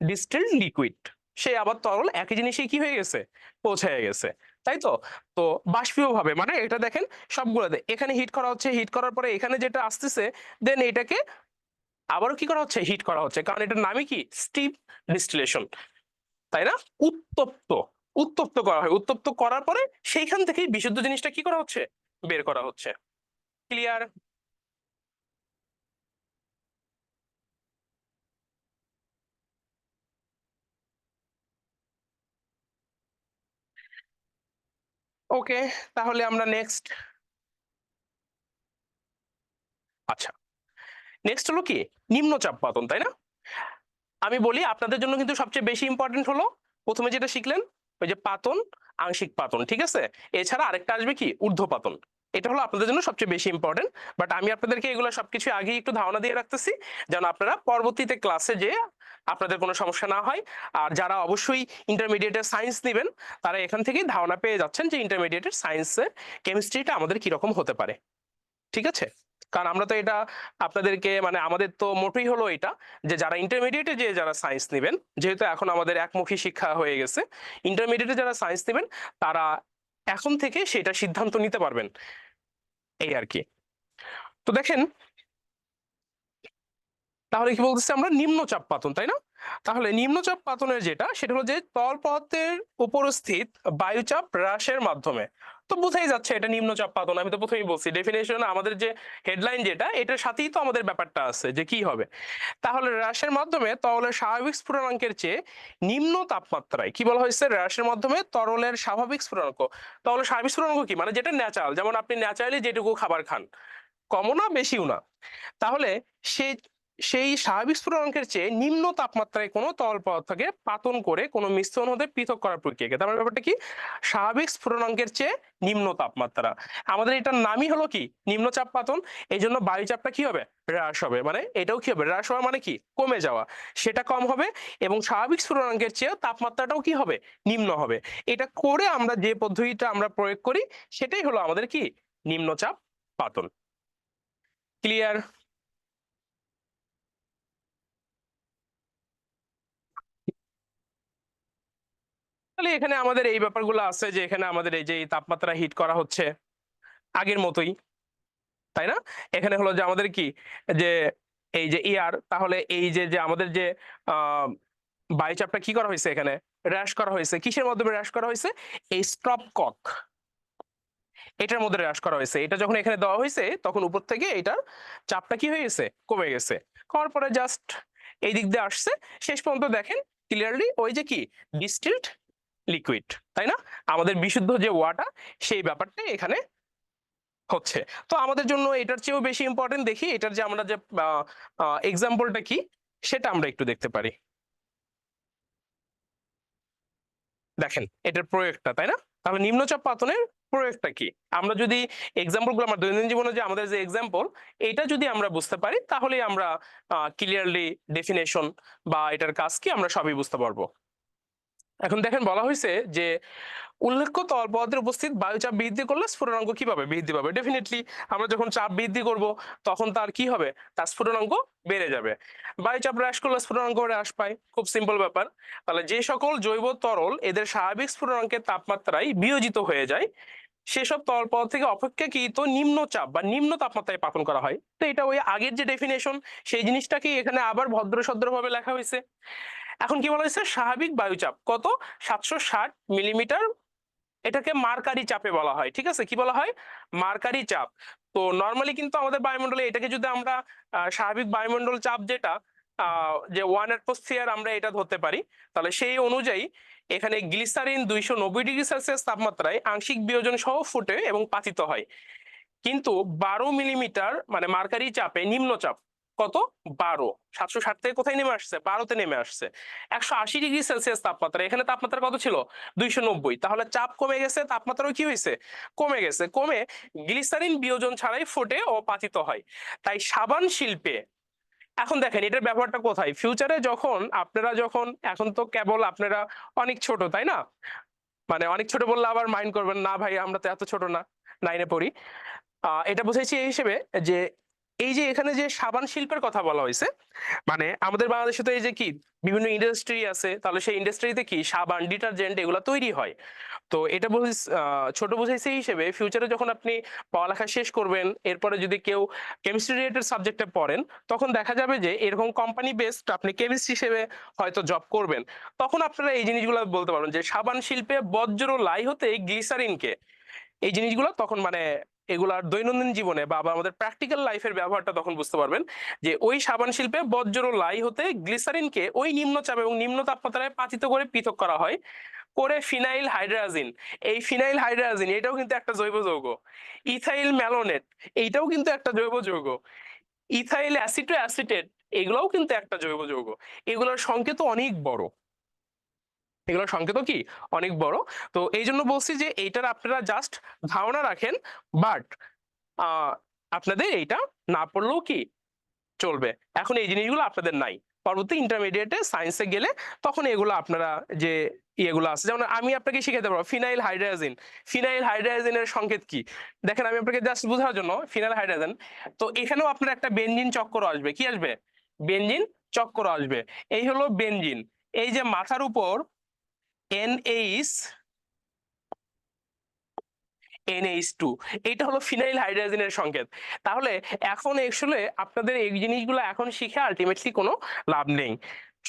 ডিস্টিলড লিকুইড, সে আবার তরল একই জিনিসই কি হয়ে গেছে, পৌঁছে গেছে, তাই তো। তো বাষ্পীয় ভাবে মানে এটা দেখেন সবগুলোতে এখানে হিট করা হচ্ছে, হিট করার পরে এখানে যেটা আসতেছে দেন এটাকে আবারও কি করা হচ্ছে, হিট করা হচ্ছে, কারণ এটার নামই কি স্টিম ডিস্টিলেশন, তাই না। উত্তপ্ত, উত্তপ্ত করা হয়, উত্তপ্ত করার পরে সেইখান থেকেই বিশুদ্ধ জিনিসটা কি করা হচ্ছে, বের করা হচ্ছে। ক্লিয়ার? ওকে, তাহলে আমরা নেক্সট, আচ্ছা নেক্সট হলো কি নিম্নচাপ পাতন, তাই না। আমি বলি আপনাদের জন্য কিন্তু সবচেয়ে বেশি ইম্পর্টেন্ট হলো প্রথমে যেটা শিখলেন ওই যে পাতন, আংশিক পাতন, ঠিক আছে। এছাড়া আরেকটা আসবে কি ঊর্ধ্বপাতন, এটা হলো আপনাদের জন্য সবচেয়ে বেশি ইম্পর্টেন্ট। বাট আমি আপনাদেরকে এগুলো সবকিছু আগেই একটু ধারণা দিয়ে রাখতেছি যেন আপনারা পরবর্তীতে ক্লাসে যে আপনাদের কোনো সমস্যা না হয়। আর যারা অবশ্যই ইন্টারমিডিয়েটের সায়েন্স নেবেন তারা এখান থেকেই ধারণা পেয়ে যাচ্ছেন যে ইন্টারমিডিয়েটের সায়েন্সের কেমিস্ট্রিটা আমাদের কিরকম হতে পারে, ঠিক আছে। কারণ আমরা তো এটা আপনাদেরকে মানে আমাদের তো মোটেই হলো এটা যে যারা ইন্টারমিডিয়েটে যে যারা সায়েন্স নেবেন, যেহেতু এখন আমাদের একমুখী শিক্ষা হয়ে গেছে, ইন্টারমিডিয়েটে যারা সায়েন্স নেবেন তারা এখন থেকে সেটা সিদ্ধান্ত নিতে পারবেন, এই আর কি। তো দেখেন তাহলে কি বলতেছি আমরা নিম্নচাপ পাতন, তাই না? তাহলে নিম্নচাপ পাতনের যেটা সেটা হলো যে তল পদার্থের উপস্থিত বায়ুচাপ হ্রাসের মাধ্যমে। তো বোঝাই যাচ্ছে এটা নিম্নচাপ পাতন। আমি তো প্রথমেই বলছি ডেফিনেশন আমাদের যে হেডলাইন যেটা এটার সাথেই তো আমাদের ব্যাপারটা আছে যে কি হবে। তাহলে হ্রাসের মাধ্যমে তরলের স্বাভাবিক স্ফুটনাঙ্কের চেয়ে নিম্ন তাপমাত্রায় কি বলা হয়েছে, হ্রাসের মাধ্যমে তরলের স্বাভাবিক স্ফুটনাঙ্ক। তরলের স্বাভাবিক স্ফুটনাঙ্ক কি মানে যেটা ন্যাচারাল, যেমন আপনি ন্যাচারালি যেটুকু খাবার খান, কমও না বেশিও না। তাহলে সেই সেই স্বাভাবিক স্ফুটনাঙ্কের চেয়ে নিম্ন তাপমাত্রায় কোনো তরল পদার্থকে পাতন করে কোনো মিশ্রণ হতে পৃথক করার প্রক্রিয়াকে, তার মানে ব্যাপারটা কি, স্বাভাবিক স্ফুটনাঙ্কের চেয়ে নিম্ন তাপমাত্রা। আমাদের এটার নামই হলো কি নিম্নচাপ পাতন। এই জন্য বায়ুচাপটা কি হবে, হ্রাস হবে। মানে এটাও কি হবে, হ্রাস হওয়া মানে কি কমে যাওয়া, সেটা কম হবে এবং স্বাভাবিক স্ফুটনাঙ্কের চেয়ে তাপমাত্রাটাও কি হবে, নিম্ন হবে। এটা করে আমরা যে পদ্ধতিটা আমরা প্রয়োগ করি সেটাই হলো আমাদের কি নিম্নচাপ পাতন। ক্লিয়ার? তাহলে এখানে আমাদের এই ব্যাপারগুলো আছে যে এখানে আমাদের এই যে তাপমাত্রা হিট করা হচ্ছে আগের মতোই, তাই না? এখানে হলো যে আমাদের কি যে এই যে ইয়ার, তাহলে এই যে যে আমাদের যে আহ বায়ুচাপটা কি করা হয়েছে, এখানে হ্রাস করা হয়েছে। কিসের মাধ্যমে হ্রাস করা হয়েছে, এই স্টপ কক এটার মধ্যে হ্রাস করা হয়েছে। এটা যখন এখানে দেওয়া হয়েছে তখন উপর থেকে এটার চাপটা কি হয়ে গেছে, কমে গেছে। কমার পরে জাস্ট এই দিক দিয়ে আসছে, শেষ পর্যন্ত দেখেন ক্লিয়ারলি ওই যে কি ডিস্টিলড লিকুইড, তাই না? আমাদের বিশুদ্ধ যে ওয়াটার সেই ব্যাপারটাই এখানে হচ্ছে। তো আমাদের জন্য এটার চেয়েও বেশি ইম্পর্টেন্ট দেখি এটার যে আমরা যে এক্সাম্পলটা কি সেটা আমরা একটু দেখতে পারি। দেখেন এটার প্রয়োগটা, তাই না? তাহলে নিম্নচাপ পাতনের প্রয়োগটা কি, আমরা যদি এক্সাম্পল গুলো আমার দৈনন্দিন জীবনে যে আমাদের যে এক্সাম্পল এটা যদি আমরা বুঝতে পারি তাহলেই আমরা ক্লিয়ারলি ডেফিনেশন বা এটার কাজ কি আমরা সবই বুঝতে পারবো। এখন দেখেন বলা হয়েছে যে উল্লেখ্য তরল পদার্থের উপস্থিত বায়ুচাপ বৃদ্ধি করলে স্ফুটনাঙ্ক কিভাবে বৃদ্ধি পাবে। ডেফিনেটলি আমরা যখন চাপ বৃদ্ধি করব তখন তার কি হবে, তার স্ফুটনাঙ্ক বেড়ে যাবে। বায়ুচাপ হ্রাস করলে স্ফুটনাঙ্ক হ্রাস পায়, খুব সিম্পল ব্যাপার। তাহলে যে সকল জৈব তরল এদের স্বাভাবিক স্ফুটনাঙ্কের তাপমাত্রায় বিয়োজিত হয়ে যায় সেসব তরল পদার্থ থেকে অপেক্ষাকৃত নিম্ন চাপ বা নিম্ন তাপমাত্রায় পাতন করা হয়। তো এটা ওই আগের যে ডেফিনেশন সেই জিনিসটাকে এখানে আবার ভদ্রসদ্রভাবে লেখা হয়েছে। এখন কি বলা হয়েছে, স্বাভাবিক বায়ুচাপ কত, 760 মিলিমিটার, এটাকে মার্কারি চাপে বলা হয়। ঠিক আছে, কি বলা হয়, মার্কারি চাপ। তো নরমালি কিন্তু আমাদের বায়ুমণ্ডলে এটাকে যদি আমরা স্বাভাবিক বায়ুমণ্ডল চাপ যেটা যে 1 অ্যাটমসফিয়ার আমরা এটা ধরতে পারি, তাহলে সেই অনুযায়ী এখানে গ্লিসারিন 290 ডিগ্রি সেলসিয়াস তাপমাত্রায় আংশিক বিয়োজন সহ ফুটে এবং পাতিত হয়। কিন্তু 12 মিলিমিটার মানে মার্কারি চাপে নিম্নচাপ কত, 12, 760 থেকে কোথায় নেমে আসছে, 12তে নেমে আসছে। 180 ডিগ্রি সেলসিয়াস তাপমাত্রা, এখানে তাপমাত্রা কত ছিল, 290। তাহলে চাপ কমে গেছে, তাপমাত্রাও কি হয়েছে, কমে গেছে। কমে গ্লিসারিন বিয়োজন ছাড়াই ফুটে ও পাতিত হয়। তাই সাবান শিল্পে, এখন দেখেন এটার ব্যবহারটা কোথায়, ফিউচারে যখন আপনারা যখন, এখন তো কেবল আপনারা অনেক ছোট তাই না, মানে অনেক ছোট বললে আবার মাইন্ড করবেন না ভাই আমরা তো এত ছোট না, 9-এ পড়ি। এটা বুঝাইছি এই হিসেবে যে এই যে এখানে যে সাবান শিল্পের কথা বলা হয়েছে, মানে আমাদের বাংলাদেশে তো এই যে কি বিভিন্ন ইন্ডাস্ট্রি আছে, তাহলে সেই ইন্ডাস্ট্রিতে কি সাবান ডিটারজেন্ট এগুলো তৈরি হয়। তো এটা ছোট বুঝাইছে এই হিসেবে ফিউচারে যখন আপনি পড়ালেখা শেষ করবেন এরপরে যদি কেউ কেমিস্ট্রি রিলেটেড সাবজেক্টে পড়েন তখন দেখা যাবে যে এরকম কোম্পানি বেসড আপনি কেমিস্ট হিসেবে হয়তো জব করবেন, তখন আপনারা এই জিনিসগুলো বলতে পারবেন যে সাবান শিল্পে বজ্র লাই হতে গ্লিসারিনকে, এই জিনিসগুলো তখন মানে এগুলার দৈনন্দিন জীবনে বা আমাদের প্র্যাকটিক্যাল লাইফের ব্যবহারটা তখন বুঝতে পারবেন যে ওই সাবান শিল্পে বজ্র লাই হতে গ্লিসারিনকে ওই নিম্নচাপ এবং নিম্ন তাপমাত্রায় পাতিত করে পৃথক করা হয় করে ফিনাইল হাইড্রাজিন। এই ফিনাইল হাইড্রাজিন এটাও কিন্তু একটা জৈব যৌগ। ইথাইল ম্যালোনেট এইটাও কিন্তু একটা জৈব যৌগ। ইথাইল অ্যাসিটো অ্যাসিটেট এগুলোও কিন্তু একটা জৈব যৌগ। এগুলোর সংকেত অনেক বড়, এগুলোর সংকেত কি অনেক বড়। তো এই জন্য বলছি যে এইটার আপনারা জাস্ট ধারণা রাখেন, বাট আপনাদের এইটা না পড়লেও কি চলবে। এখন এই জিনিসগুলো আপনাদের নাই, পরবর্তী ইন্টারমিডিয়েটে সায়েন্সে গেলে তখন এগুলো আপনারা যে ইয়েগুলো আছে, যেমন আমি আপনাকে শিখাতে পারবো ফিনাইল হাইড্রাজিন। ফিনাইল হাইড্রাজিনের সংকেত কি, দেখেন আমি আপনাকে জাস্ট বোঝার জন্য ফিনাইল হাইড্রাজিন, তো এখানেও আপনার একটা বেনজিন চক্র আসবে, কি আসবে, বেনজিন চক্র আসবে। এই হলো বেনজিন, এই যে মাথার উপর NH, NH2, এটা হলো ফিনাইল হাইড্রোজেনের সংকেত। তাহলে এখন আসলে আপনাদের এই জিনিসগুলো এখন শিখে আলটিমেটলি কোনো লাভ নেই,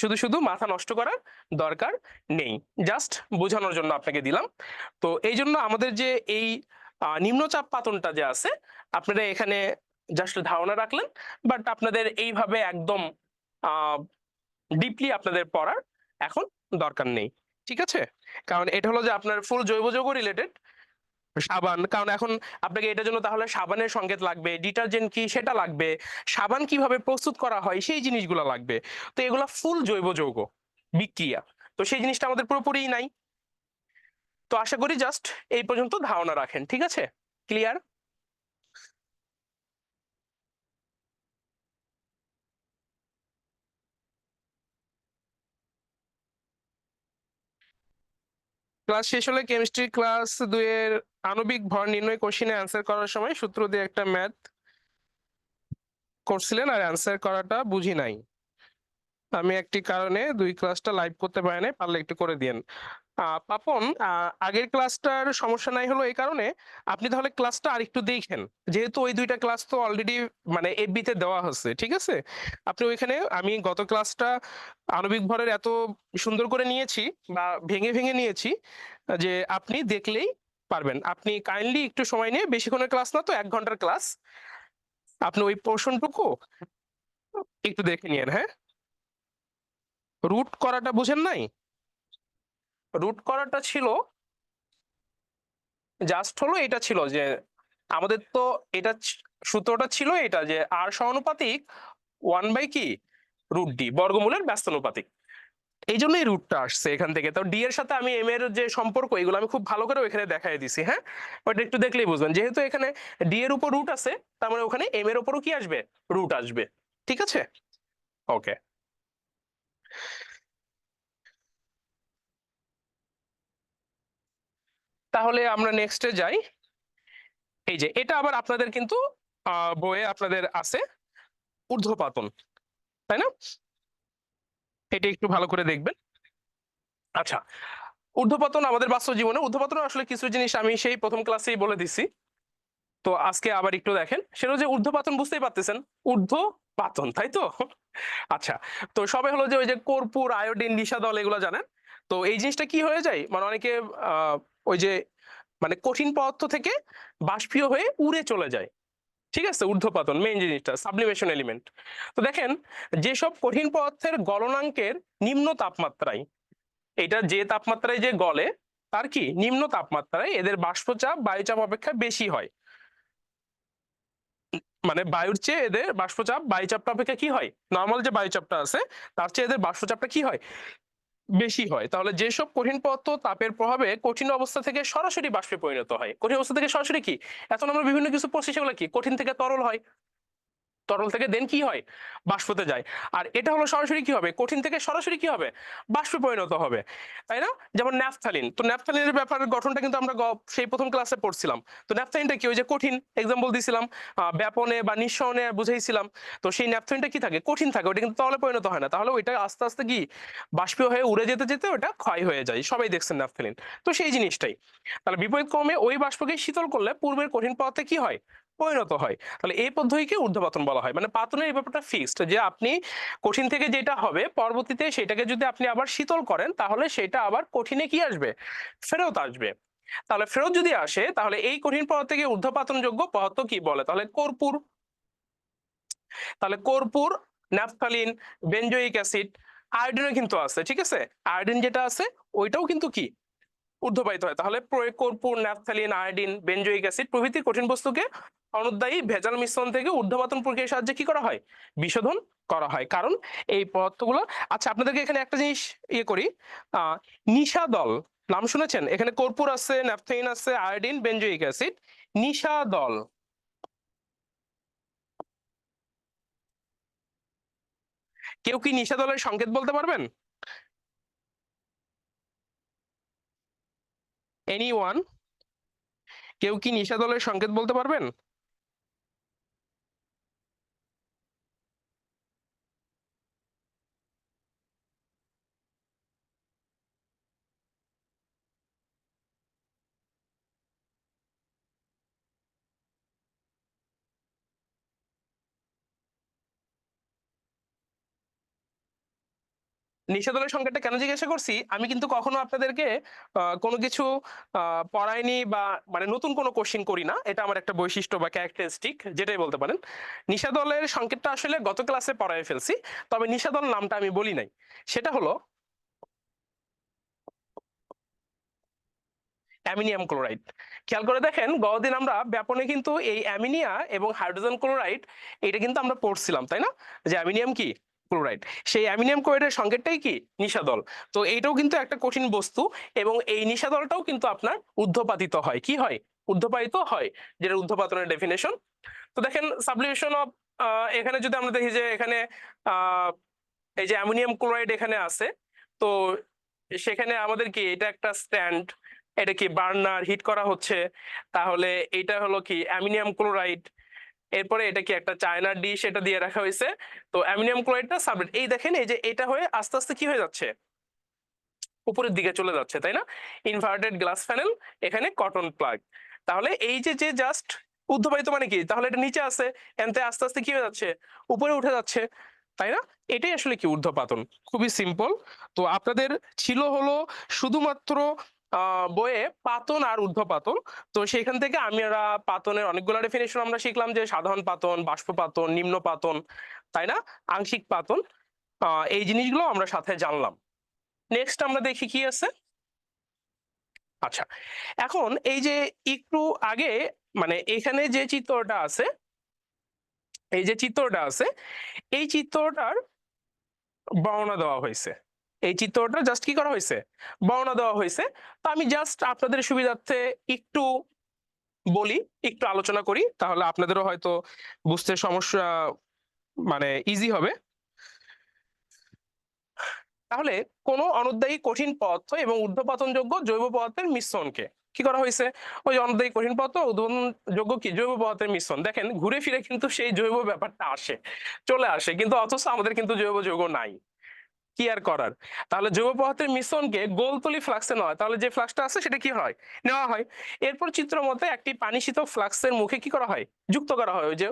শুধু শুধু মাথা নষ্ট করার দরকার নেই, জাস্ট বোঝানোর জন্য আপনাকে দিলাম। তো এই জন্য আমাদের যে এই নিম্নচাপ পাতনটা যে আছে, আপনারা এখানে জাস্ট ধারণা রাখলেন, বাট আপনাদের এইভাবে একদম ডিপলি আপনাদের পড়ার এখন দরকার নেই, ঠিক আছে? কারণ এটা হলো যে আপনার ফুল জৈব যৌগ রিলেটেড। সাবান, কারণ এখন আপনাকে এটার জন্য তাহলে সাবানের সংকেত লাগবে, ডিটারজেন্ট কি সেটা লাগবে, সাবান কিভাবে প্রস্তুত করা হয় সেই জিনিসগুলো লাগবে। তো এগুলা ফুল জৈব যৌগ বিক্রিয়া, তো সেই জিনিসটা আমাদের পুরোপুরি নাই। তো আশা করি জাস্ট এই পর্যন্ত ধারণা রাখেন, ঠিক আছে? ক্লিয়ার? ক্লাস শেষ হলে কেমিস্ট্রি ক্লাস 2 এর আণবিক ভর নির্ণয় কোশ্চেনে অ্যান্সার করার সময় সূত্র দিয়ে একটা ম্যাথ করছিলেন আর অ্যান্সার করাটা বুঝি নাই। আমি একটি কারণে 2 ক্লাসটা লাইভ করতে পারি নাই, পারলে একটু করে দিয়েন। পাপন, আগের ক্লাসটার সমস্যা নাই হলো এই কারণে আপনি তাহলে ক্লাসটা আরেকটু দেখেন, যেহেতু ওই 2টা ক্লাস তো অলরেডি মানে এফবি তে দেওয়া হচ্ছে, ঠিক আছে? আপনি ওইখানে, আমি গত ক্লাসটা আণবিক ভরের এত সুন্দর করে নিয়েছি বা ভেঙে ভেঙে নিয়েছি যে আপনি দেখলেই পারবেন। আপনি কাইন্ডলি একটু সময় নিয়ে, বেশিক্ষণের ক্লাস না তো, 1 ঘন্টার ক্লাস, আপনি ওই পোর্শনটুকু একটু দেখে নিয়েন, হ্যাঁ? রুট করাটা বুঝেন নাই? রুট করাটা ছিল জাস্ট হলো এটা ছিল যে আমাদের তো এটা সূত্রটা ছিল এটা যে আর সমানুপাতিক 1 বাই কি রুট ডি, বর্গমূলের ব্যস্তানুপাতিক। এই জন্যই রুটটা আসছে এখান থেকে। তো ডি এর সাথে আমি এম এর যে সম্পর্ক, এগুলো আমি খুব ভালো করে ওখানে দেখাই দিছি, হ্যাঁ? ওটা একটু দেখলেই বুঝবেন, যেহেতু এখানে ডি এর উপর রুট আছে, তার মানে ওখানে এম এর উপরও কি আসবে, রুট আসবে, ঠিক আছে? ওকে, তাহলে আমরা নেক্সটে যাই। এই যে এটা আবার আপনাদের কিন্তু বইয়ে আপনাদের আছে ঊর্ধ্বপাতন, তাই না? এটা একটু ভালো করে দেখবেন। আচ্ছা, ঊর্ধ্বপতন আমাদের বাস্তব জীবনে ঊর্ধ্বপতন আসলে কিছু জিনিস আমি সেই প্রথম ক্লাসেই বলে দিছি। তো আজকে আবার একটু দেখেন, সেটা যে ঊর্ধ্বপাতন বুঝতেই পারতেছেন, ঊর্ধ্বপাতন, তাই তো? আচ্ছা, তো সবাই হলো যে ওই যে কর্পূর, আয়োডিন, নিশাদল এগুলো জানেন। তো এই জিনিসটা কি হয়ে যায়, মানে অনেকে ওই যে মানে কঠিন পদার্থ থেকে বাষ্পীয় হয়ে উড়ে চলে যায়, ঠিক আছে? ঊর্ধ্বপাতন মেইন জিনিসটা সাবলিমেশন এলিমেন্ট। তো দেখেন, যেসব কঠিন পদার্থের গলনাঙ্কের নিম্ন তাপমাত্রায়, এটা যে তাপমাত্রায় যে গলে তার কি নিম্ন তাপমাত্রায় এদের বাষ্পচাপ বায়ুচাপ অপেক্ষা বেশি হয়। মানে বায়ুর চেয়ে এদের বাষ্পচাপ বায়ুচাপটা অপেক্ষা কি হয়, নর্মাল যে বায়ুচাপটা আছে তার চেয়ে এদের বাষ্পচাপটা কি হয়, বেশি হয়। তাহলে যেসব কঠিন পদার্থ তাপের প্রভাবে কঠিন অবস্থা থেকে সরাসরি বাষ্পে পরিণত হয়, কঠিন অবস্থা থেকে সরাসরি কি, এখন আমরা বিভিন্ন কিছু প্রসেস, এগুলো কি কঠিন থেকে তরল হয়, তরল থেকে দেন কি হয়, বাষ্পতে যায়। আর এটা হলো সরাসরি কি হবে, কঠিন থেকে সরাসরি কি হবে, বাষ্পে পরিণত হবে, তাই না? যেমন ন্যাফথালিন, তো ন্যাফথালিনের ব্যাপারে গঠনটা কিন্তু আমরা সেই প্রথম ক্লাসে পড়ছিলাম। তো ন্যাফথালিনটা কি, ওই যে কঠিন, এক্সাম্পল দিছিলাম, ব্যাপনে বা নিঃসরণে বুঝাইছিলাম। তো সেই ন্যাফথালিনটা কি থাকে, কঠিন থাকে, ওটা কিন্তু তরলে পরিণত হয় না, তাহলে ওইটা আস্তে আস্তে কি বাষ্পীয় হয়ে উড়ে যেতে যেতে ওটা ক্ষয় হয়ে যায়, সবাই দেখছেন ন্যাফথালিন। তো সেই জিনিসটাই, তাহলে বিপরীত ক্রমে ওই বাষ্পকে শীতল করলে পূর্বের কঠিন পদার্থে কি হয়, পরিণত হয়। তাহলে এই পদ্ধতিকে ঊর্ধ্বপাতন বলা হয়। মানে পাতনের এই ব্যাপারটা ফিক্সড, যে আপনি কঠিন থেকে যেটা হবে পরবর্তীতে সেটাকে যদি আপনি আবার শীতল করেন, তাহলে সেটা আবার কঠিনে কি আসবে, ফেরত আসবে। তাহলে ফেরত যদি আসে, তাহলে এই কঠিন পদার্থ থেকে ঊর্ধ্বপাতনযোগ্য পদার্থ কি বলে, তাহলে কর্পূর। তাহলে কর্পূর, ন্যাপথালিন, বেনজোইক অ্যাসিড, আয়োডিনও কিন্তু আছে, ঠিক আছে? আয়োডিন যেটা আছে ওইটাও কিন্তু কি ঊর্ধ্বপাতিত হয়। তাহলে কর্পূর, ন্যাপথালিন, আয়োডিন, বেনজোইক অ্যাসিড প্রভৃতি কঠিন বস্তুকে অনুদ্বায়ী ভেজাল মিশ্রণ থেকে ঊর্ধ্বপাতন প্রক্রিয়ার সাহায্যে কি করা হয়, বিশোধন করা হয়। কারণ এই পদার্থগুলো, আচ্ছা আপনাদেরকে এখানে একটা জিনিস ইয়ে করি, নিশাদল নাম শুনেছেন? এখানে কর্পূর আছে, ন্যাপথালিন আছে, আয়োডিন, বেনজোইক অ্যাসিড, নিশাদল, কেউ কি নিশাদলের সংকেত বলতে পারবেন? এনিওয়ান, কেউ কি নিশাদলের সংকেত বলতে পারবেন? নিষাদলের সংকেতটা কেন জিজ্ঞাসা করছি, আমি কিন্তু কখনো আপনাদেরকে কোনো কিছু পড়াইনি বা মানে নতুন কোনো কোশ্চিন করি না, এটা আমার একটা বৈশিষ্ট্য বা ক্যারেক্টারিস্টিক যেটাই বলতে পারেন। নিষাদলের সংকেতটা আসলে গত ক্লাসে পড়ায় ফেলছি, তবে নিষাদল নামটা আমি বলি নাই। সেটা হলো অ্যামিনিয়াম ক্লোরাইড। খেয়াল করে দেখেন গতদিন আমরা ব্যাপনে কিন্তু এই অ্যামিনিয়া এবং হাইড্রোজেন ক্লোরাইড এটা কিন্তু আমরা পড়ছিলাম, তাই না? যে অ্যামিনিয়াম কি ক্লোরাইড, সেই অ্যামিনিয়াম ক্লোরাইডের সংকেতটাই কি নিষাদল। তো এইটাও কিন্তু একটা কঠিন বস্তু, এবং এই নিষাদলটাও কিন্তু আপনার ঊর্ধ্বপাতিত হয়। কি হয়? ঊর্ধ্বপাতিত হয়, যেটা ঊর্ধ্বপাতনের ডেফিনেশন। তো দেখেন সাবলিমেশন অফ, এখানে যদি আমরা দেখি যে এখানে আহ এই যে অ্যামোনিয়াম ক্লোরাইড এখানে আছে, তো সেখানে আমাদের কি এটা একটা স্ট্যান্ড, এটা কি বার্নার হিট করা হচ্ছে, তাহলে এটা হলো কি অ্যামোনিয়াম ক্লোরাইড। এরপরে এটা কি একটা চায়নার ডিশ, এটা দিয়ে রাখা হয়েছে। তো অ্যামোনিয়াম ক্লোরাইডটা সাবলেট, এই দেখেন এই যে এটা হয়ে আস্তে আস্তে কি হয়ে যাচ্ছে, উপরের দিকে চলে যাচ্ছে, তাই না? ইনভার্টেড গ্লাস প্যানেল, এখানে কটন প্লাগ। তাহলে এই যে যে জাস্ট ঊর্ধ্বপাতিত মানে কি, তাহলে এটা নিচে আছে, এনতে আস্তে আস্তে কি হয়ে যাচ্ছে, উপরে উঠে যাচ্ছে, তাই না? এটাই আসলে কি ঊর্ধ্বপাতন, খুবই সিম্পল। তো আপনাদের ছিল হলো শুধুমাত্র বইয়ে পাতন আর ঊর্ধ্বপাতন। তো সেখান থেকে আমরা পাতনের অনেকগুলো ডেফিনেশন আমরা শিখলাম, যে সাধারণ পাতন, বাষ্প পাতন, নিম্ন পাতন, তাই না, আংশিক পাতন, এই জিনিসগুলো আমরা সাথে জানলাম। নেক্সট আমরা দেখি কি আছে। আচ্ছা, এখন এই যে একটু আগে মানে এখানে যে চিত্রটা আছে, এই যে চিত্রটা আছে, এই চিত্রটার বর্ণনা দেওয়া হয়েছে। এই চিত্রটা জাস্ট কি করা হয়েছে, বর্ণনা দেওয়া হয়েছে। তো আমি জাস্ট আপনাদের সুবিধার্থে একটু বলি, একটু আলোচনা করি, তাহলে আপনাদেরও হয়তো বুঝতে সমস্যা মানে ইজি হবে। তাহলে কোন অনুদ্বায়ী কঠিন পদার্থ এবং ঊর্ধ্বপাতনযোগ্য জৈব পদার্থের মিশ্রণকে কি করা হয়েছে, ওই অনুদ্বায়ী কঠিন পদার্থ উদ্বোধনযোগ্য কি জৈব পদার্থের মিশ্রণ। দেখেন ঘুরে ফিরে কিন্তু সেই জৈব ব্যাপারটা আসে, চলে আসে, কিন্তু অথচ আমাদের কিন্তু জৈব যৌগ নাই, কি আর করার। তাহলে জৈব পদার্থের মিশ্রণকে গোলতলি ফ্লাক্সে নেওয়া হয়, তাহলে যে ফ্লাক্সটা আছে সেটা কি হয়, নেওয়া হয়। এরপর চিত্র মতে একটি পানি শীতক ফ্লাক্সের মুখে কি করা হয়, যুক্ত করা হয়, ওই যে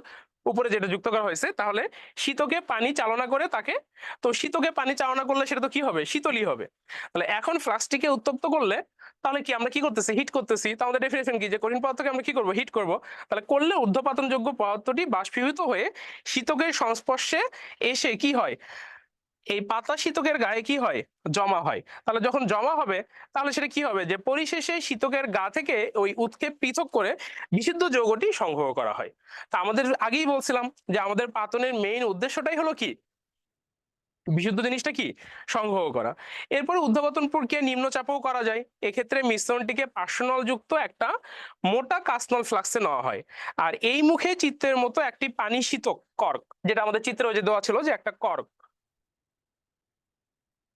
উপরে যেটা যুক্ত করা হয়েছে। তাহলে শীতকে পানি চালনা করে তাকে, তো শীতকে পানি চালনা করলে সেটা তো কি হবে, শীতলই হবে। তাহলে এখন ফ্লাক্সটিকে উত্তপ্ত করলে তাহলে কি আমরা কি করতেছি, হিট করতেছি। তো আমাদের ডেফিনেশন কি, যে কঠিন পদার্থকে আমরা কি করব, হিট করব। তাহলে করলে ঊর্ধ্বপাতনযোগ্য পদার্থটি বাষ্পীভূত হয়ে শীতকের সংস্পর্শে এসে কি হয়, এই পাতা শীতকের গায়ে কি হয়, জমা হয়। তাহলে যখন জমা হবে তাহলে সেটা কি হবে, যে পরিশেষে শীতকের গা থেকে ওই উৎকে পৃথক করে বিশুদ্ধ যৌগটি সংগ্রহ করা হয়। তা আমাদের আগেই বলছিলাম যে আমাদের পাতনের মেইন উদ্দেশ্যটাই হলো কি, বিশুদ্ধ জিনিসটা কি সংগ্রহ করা। এরপরে ঊর্ধ্বপাতন প্রক্রিয়া নিম্নচাপেও করা যায়। এক্ষেত্রে মিশ্রণটিকে পার্শ্বনল যুক্ত একটা মোটা কাঁচনল ফ্লাক্সে নেওয়া হয়, আর এই মুখে চিত্রের মতো একটি পানি শীতক কর্ক, যেটা আমাদের চিত্রে যে দেওয়া ছিল যে একটা কর্ক,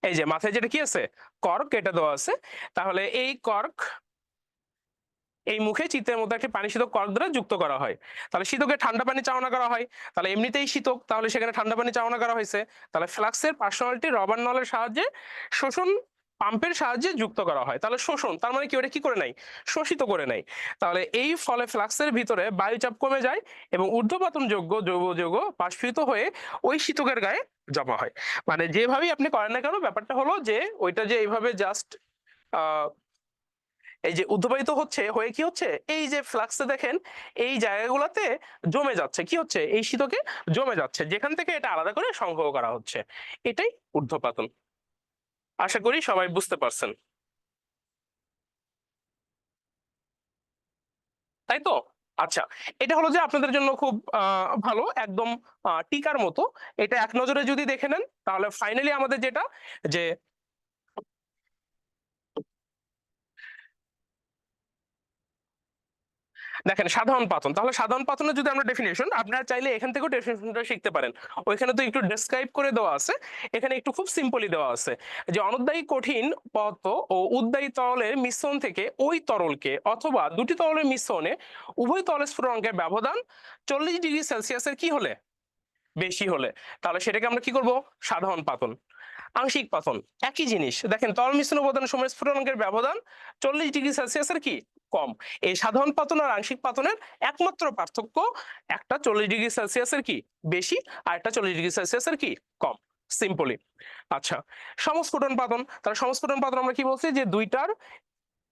এই যে মাথায় যেটা কি আছে, কর্ক, এটা দেওয়া আছে। তাহলে এই কর্ক এই মুখে চিত্রের মধ্যে একটি পানি শীতক কর্ক দ্বারা যুক্ত করা হয়। তাহলে শীতকে ঠান্ডা পানি চালনা করা হয়, তাহলে এমনিতেই শীতক, তাহলে সেখানে ঠান্ডা পানি চালনা করা হয়েছে। তাহলে ফ্লাক্সের পার্শ্বনালটি রবার নলের সাহায্যে শোষণ পাম্পের সাহায্যে যুক্ত করা হয়। তাহলে শোষণ তার মানে কি, ওটা কি করে নাই, শোষিত করে নাই। তাহলে এই ফলে ফ্লাক্সের ভিতরে বায়ুচাপ কমে যায় এবং ঊর্ধ্বপাতনযোগ্য জৈব যৌগ বাষ্পীভূত হয়ে ওই শীতকের গায়ে জমা হয়। মানে যেভাবেই আপনি করেন না কেন, ব্যাপারটা হলো যে ওইটা যে এইভাবে জাস্ট এই যে উদ্ভাবিত হচ্ছে, হয়ে কি হচ্ছে, এই যে ফ্লাক্সে দেখেন এই জায়গাগুলোতে জমে যাচ্ছে, কি হচ্ছে, এই শীতকে জমে যাচ্ছে, যেখান থেকে এটা আলাদা করে সংগ্রহ করা হচ্ছে, এটাই ঊর্ধ্বপাতন। আশা করি সবাই বুঝতে পারছেন, তাই তো? আচ্ছা, এটা হলো যে আপনাদের জন্য খুব ভালো, একদম টিকার মতো। এটা এক নজরে যদি দেখে নেন তাহলে ফাইনালি আমাদের যেটা, যে দেখেন সাধারণ পাতন, তাহলে সাধারণ পাতনের যদি আমরা ডেফিনেশন, আপনারা চাইলে এখান থেকেও ডেফিনেশনটা শিখতে পারেন। ওইখানে তো একটু ডেসক্রাইব করে দেওয়া আছে, এখানে একটু খুব সিম্পলি দেওয়া আছে, যে অনুদ্বায়ী কঠিন পদার্থ ও উদ্বায়ী তরলের মিশ্রণ থেকে ওই তরলকে অথবা দুটি তরলের মিশ্রণে উভয় তরলের স্ফুটনাঙ্কের ব্যবধান 40°C কি হলে, বেশি হলে, তাহলে সেটাকে আমরা কি করব, সাধারণ পাতন। আংশিক পাতন একই জিনিস, দেখেন তরল মিশ্রণ উপাদানের সময় স্ফুটনাঙ্কের ব্যবধান 40°C কি কম। এই সাধারণ পাতন আর আংশিক পাতনের একমাত্র পার্থক্য, একটা 40°C কি বেশি আর একটা 40°C কি কম। সিম্পলি। আচ্ছা, সমস্ফুটন পাতন, তাহলে সমস্ফুটন পাতন আমরা কি বলছি যে দুইটার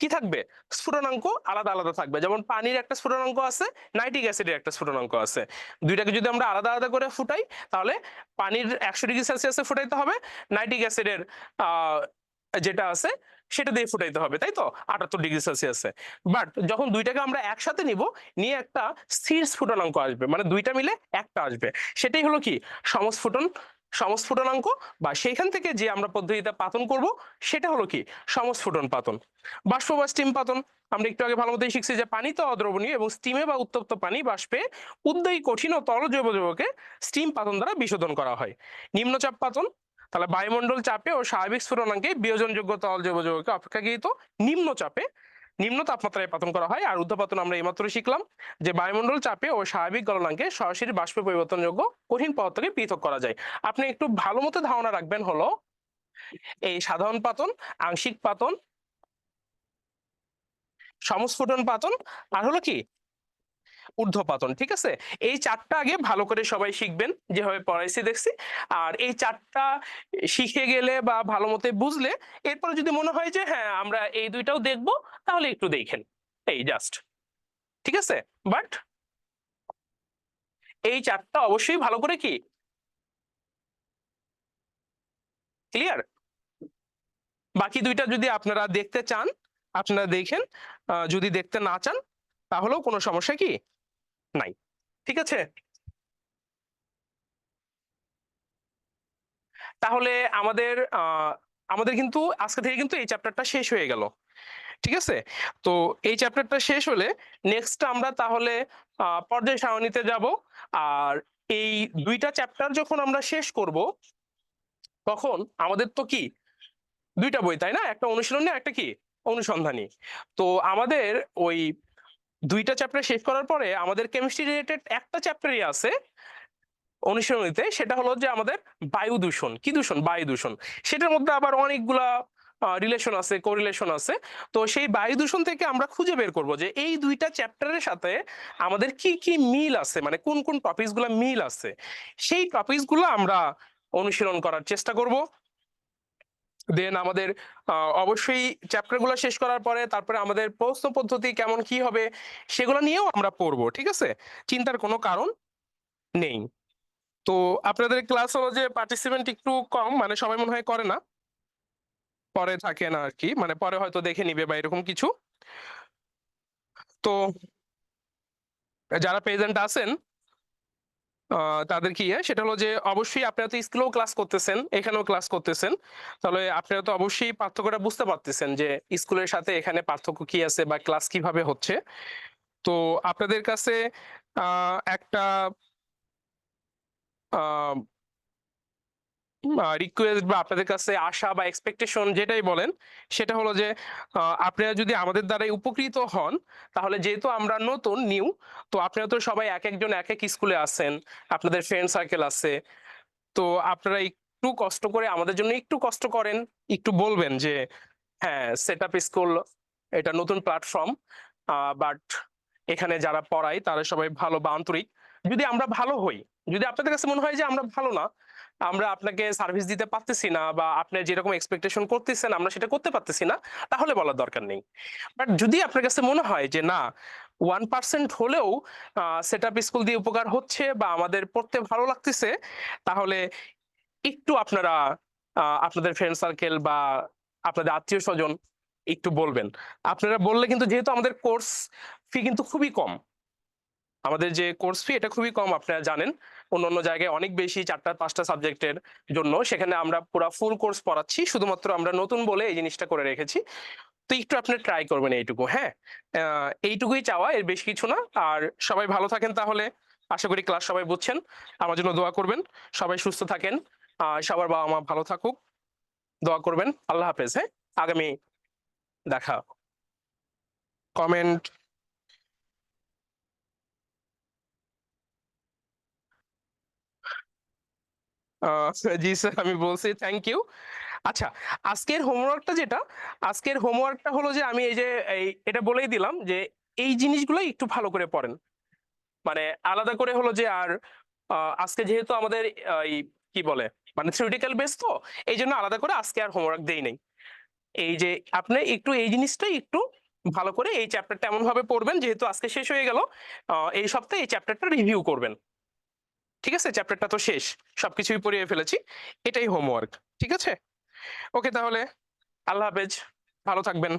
কি থাকবে, স্ফুটনাঙ্ক আলাদা আলাদা থাকবে। যেমন পানির একটা স্ফুটনাঙ্ক আছে, নাইট্রিক অ্যাসিডের একটা স্ফুটনাঙ্ক আছে। দুইটাকে যদি আমরা আলাদা আলাদা করে ফুটাই তাহলে পানির 100°C ফুটাইতে হবে, নাইট্রিক অ্যাসিডের যেটা আছে সেটা দিয়ে ফুটাইতে হবে, তাই তো 78°C। বাট যখন দুইটাকে আমরা একসাথে নিব, নিয়ে একটা স্থির স্ফুটনাঙ্ক আসবে, মানে দুইটা মিলে একটা আসবে, সেটাই হলো কি সমস্ফুটন, সমস্ফুটনাঙ্ক। বা সেইখান থেকে যে আমরা পদ্ধতিতে পাতন করব সেটা হলো কি সমস্ফুটন পাতন। বাষ্প বা স্টিম পাতন, আমরা একটু আগে ভালো মতোই শিখছি যে পানি তো অদ্রবণীয় এবং স্টিমে বা উত্তপ্ত পানি বাষ্পে উদ্বায়ী কঠিন ও তরল জৈব যৌগকে স্টিম পাতন দ্বারা বিশোধন করা হয়। নিম্নচাপ পাতন, তাহলে বায়ুমণ্ডল চাপে ও স্বাভাবিক স্ফুটনাঙ্কে বিয়োজনযোগ্য তরল জৈব যৌগকে অপেক্ষাকৃত নিম্ন চাপে নিম্ন তাপমাত্রায় পাতন করা হয়। আর ঊর্ধ্বপাতন আমরা এইমাত্র শিখলাম যে বায়ুমণ্ডল চাপে ও স্বাভাবিক গলনাঙ্কে সরাসরি বাষ্পে পরিবর্তনযোগ্য কঠিন পদার্থকে পৃথক করা যায়। আপনি একটু ভালো মতো ধারণা রাখবেন হলো এই সাধারণ পাতন, আংশিক পাতন, সমস্ফুটন পাতন, আর হলো কি ঊর্ধ্বপাতন। ঠিক আছে, এই চারটা আগে ভালো করে সবাই শিখবেন যেভাবে পড়াইছি দেখছি। আর এই চারটা শিখে গেলে বা ভালো মতো বুঝলে এরপরে যদি মনে হয় যে হ্যাঁ আমরা এই দুইটাও দেখবো, তাহলে একটু দেখেন, এই জাস্ট। ঠিক আছে, বাট এই চারটা অবশ্যই ভালো করে কি ক্লিয়ার। বাকি দুইটা যদি আপনারা দেখতে চান আপনারা দেখেন, যদি দেখতে না চান তাহলেও কোনো সমস্যা কি নাই। ঠিক আছে, তাহলে আমাদের আমাদের কিন্তু আজকে থেকে কিন্তু এই চ্যাপ্টারটা শেষ হয়ে গেল। ঠিক আছে, তো এই চ্যাপ্টারটা শেষ হলে নেক্সট আমরা তাহলে পর্যায় সারণীতে যাব। আর এই দুইটা চ্যাপ্টার যখন আমরা শেষ করব তখন আমাদের তো কি দুইটা বই তাই না, একটা অনুশীলনী একটা কি অনুসন্ধানী। তো আমাদের ওই দুইটা চ্যাপ্টার শেষ করার পরে আমাদের কেমিস্ট্রি রিলেটেড একটা চ্যাপ্টারই আছে অনুশীলনীতে, সেটা হলো যে আমাদের বায়ু দূষণ। কি দূষণ? বায়ু দূষণ। সেটার মধ্যে আবার অনেকগুলা রিলেশন আছে, কোরিলেশন আছে। তো সেই বায়ু দূষণ থেকে আমরা খুঁজে বের করব যে এই দুইটা চ্যাপ্টারের সাথে আমাদের কি কি মিল আছে, মানে কোন কোন টপিকস গুলা মিল আছে, সেই টপিকস গুলো আমরা অনুশীলন করার চেষ্টা করব। দেন আমাদের অবশ্যই চ্যাপ্টার গুলো শেষ করার পরে তারপরে আমাদের প্রশ্ন পদ্ধতি কেমন কি হবে সেগুলো নিয়েও আমরা পড়বো। ঠিক আছে, চিন্তার কোনো কারণ নেই। তো আপনাদের ক্লাস হলো যে পার্টিসিপেন্ট একটু কম, মানে সবাই মনে হয় করে না, পরে থাকে না আর কি, মানে পরে হয়তো দেখে নিবে বা এরকম কিছু। তো যারা প্রেজেন্ট আছেন তাদের কি সেটা হলো যে অবশ্যই আপনারা তো স্কুলেও ক্লাস করতেছেন, এখানেও ক্লাস করতেছেন, তাহলে আপনারা তো অবশ্যই পার্থক্যটা বুঝতে পারতেছেন যে স্কুলের সাথে এখানে পার্থক্য কি আছে বা ক্লাস কিভাবে হচ্ছে। তো আপনাদের কাছে একটা রিকোয়েস্ট বা আপনাদের কাছে আশা বা এক্সপেকটেশন যেটাই বলেন, সেটা হলো যে আপনারা যদি আমাদের দ্বারাই উপকৃত হন, তাহলে যেহেতু আমরা নতুন নিউ, তো আপনারা তো সবাই এক একজন এক এক স্কুলে আছেন, আপনাদের ফ্রেন্ড সার্কেল আছে, তো আপনারা একটু কষ্ট করে আমাদের জন্য একটু কষ্ট করেন, একটু বলবেন যে হ্যাঁ সেট আপ স্কুল এটা নতুন প্ল্যাটফর্ম, বাট এখানে যারা পড়ায় তারা সবাই ভালো বা আন্তরিক। যদি আমরা ভালো হই, যদি আপনাদের কাছে মনে হয় যে আমরা ভালো না, আমরা আপনাকে সার্ভিস দিতে পারতেছি না, বা আপনি যেরকম এক্সপেকটেশন করতেছেন আমরা সেটা করতে পারতেছি না, তাহলে বলার দরকার নেই। বাট যদি আপনার কাছে মনে হয় যে না 1% হলেও সেট আপ স্কুল দিয়ে উপকার হচ্ছে বা আমাদের পড়তে ভালো লাগতেছে, তাহলে একটু আপনারা আপনাদের ফ্রেন্ড সার্কেল বা আপনাদের আত্মীয় স্বজন একটু বলবেন। আপনারা বললে কিন্তু যেহেতু আমাদের কোর্স ফি কিন্তু খুবই কম, আমাদের যে কোর্স ফি এটা খুবই কম, আপনারা জানেন অন্যান্য জায়গায় অনেক বেশি 4টা 5টা সাবজেক্টের জন্য, সেখানে আমরা পুরো ফুল কোর্স পড়াচ্ছি, শুধুমাত্র আমরা নতুন বলে এই জিনিসটা করে রেখেছি। তো একটু আপনি ট্রাই করবেন এইটুকু, হ্যাঁ এইটুকুই চাওয়া, এর বেশি কিছু না। আর সবাই ভালো থাকেন তাহলে, আশা করি ক্লাস সবাই বুঝছেন, আমার জন্য দোয়া করবেন, সবাই সুস্থ থাকেন, সবার বাবা মা ভালো থাকুক, দোয়া করবেন। আল্লাহ হাফেজ। হ্যাঁ, আগামী দেখা। কমেন্ট। জি স্যার, আমি বলছি থ্যাংক ইউ। আচ্ছা, আজকের হোমওয়ার্কটা যেটা, আজকের হোমওয়ার্কটা হলো যে আমি এই যে এটা বলেই দিলাম যে এই জিনিসগুলো একটু ভালো করে পড়েন, মানে আলাদা করে হলো যে আর আজকে যেহেতু আমাদের এই কি বলে মানে থিওরিটিক্যাল বেস তো, এই জন্য আলাদা করে আজকে আর হোমওয়ার্ক দেই নাই। এই যে আপনি একটু এই জিনিসটাই একটু ভালো করে এই চ্যাপ্টারটা এমন ভাবে পড়বেন, যেহেতু আজকে শেষ হয়ে গেল, এই সপ্তাহে এই চ্যাপ্টারটা রিভিউ করবেন। ঠিক আছে, চ্যাপ্টারটা তো শেষ, সবকিছুই পড়িয়ে ফেলেছি, এটাই হোমওয়ার্ক। ঠিক আছে, ওকে তাহলে আল্লাহ হাফেজ, ভালো থাকবেন।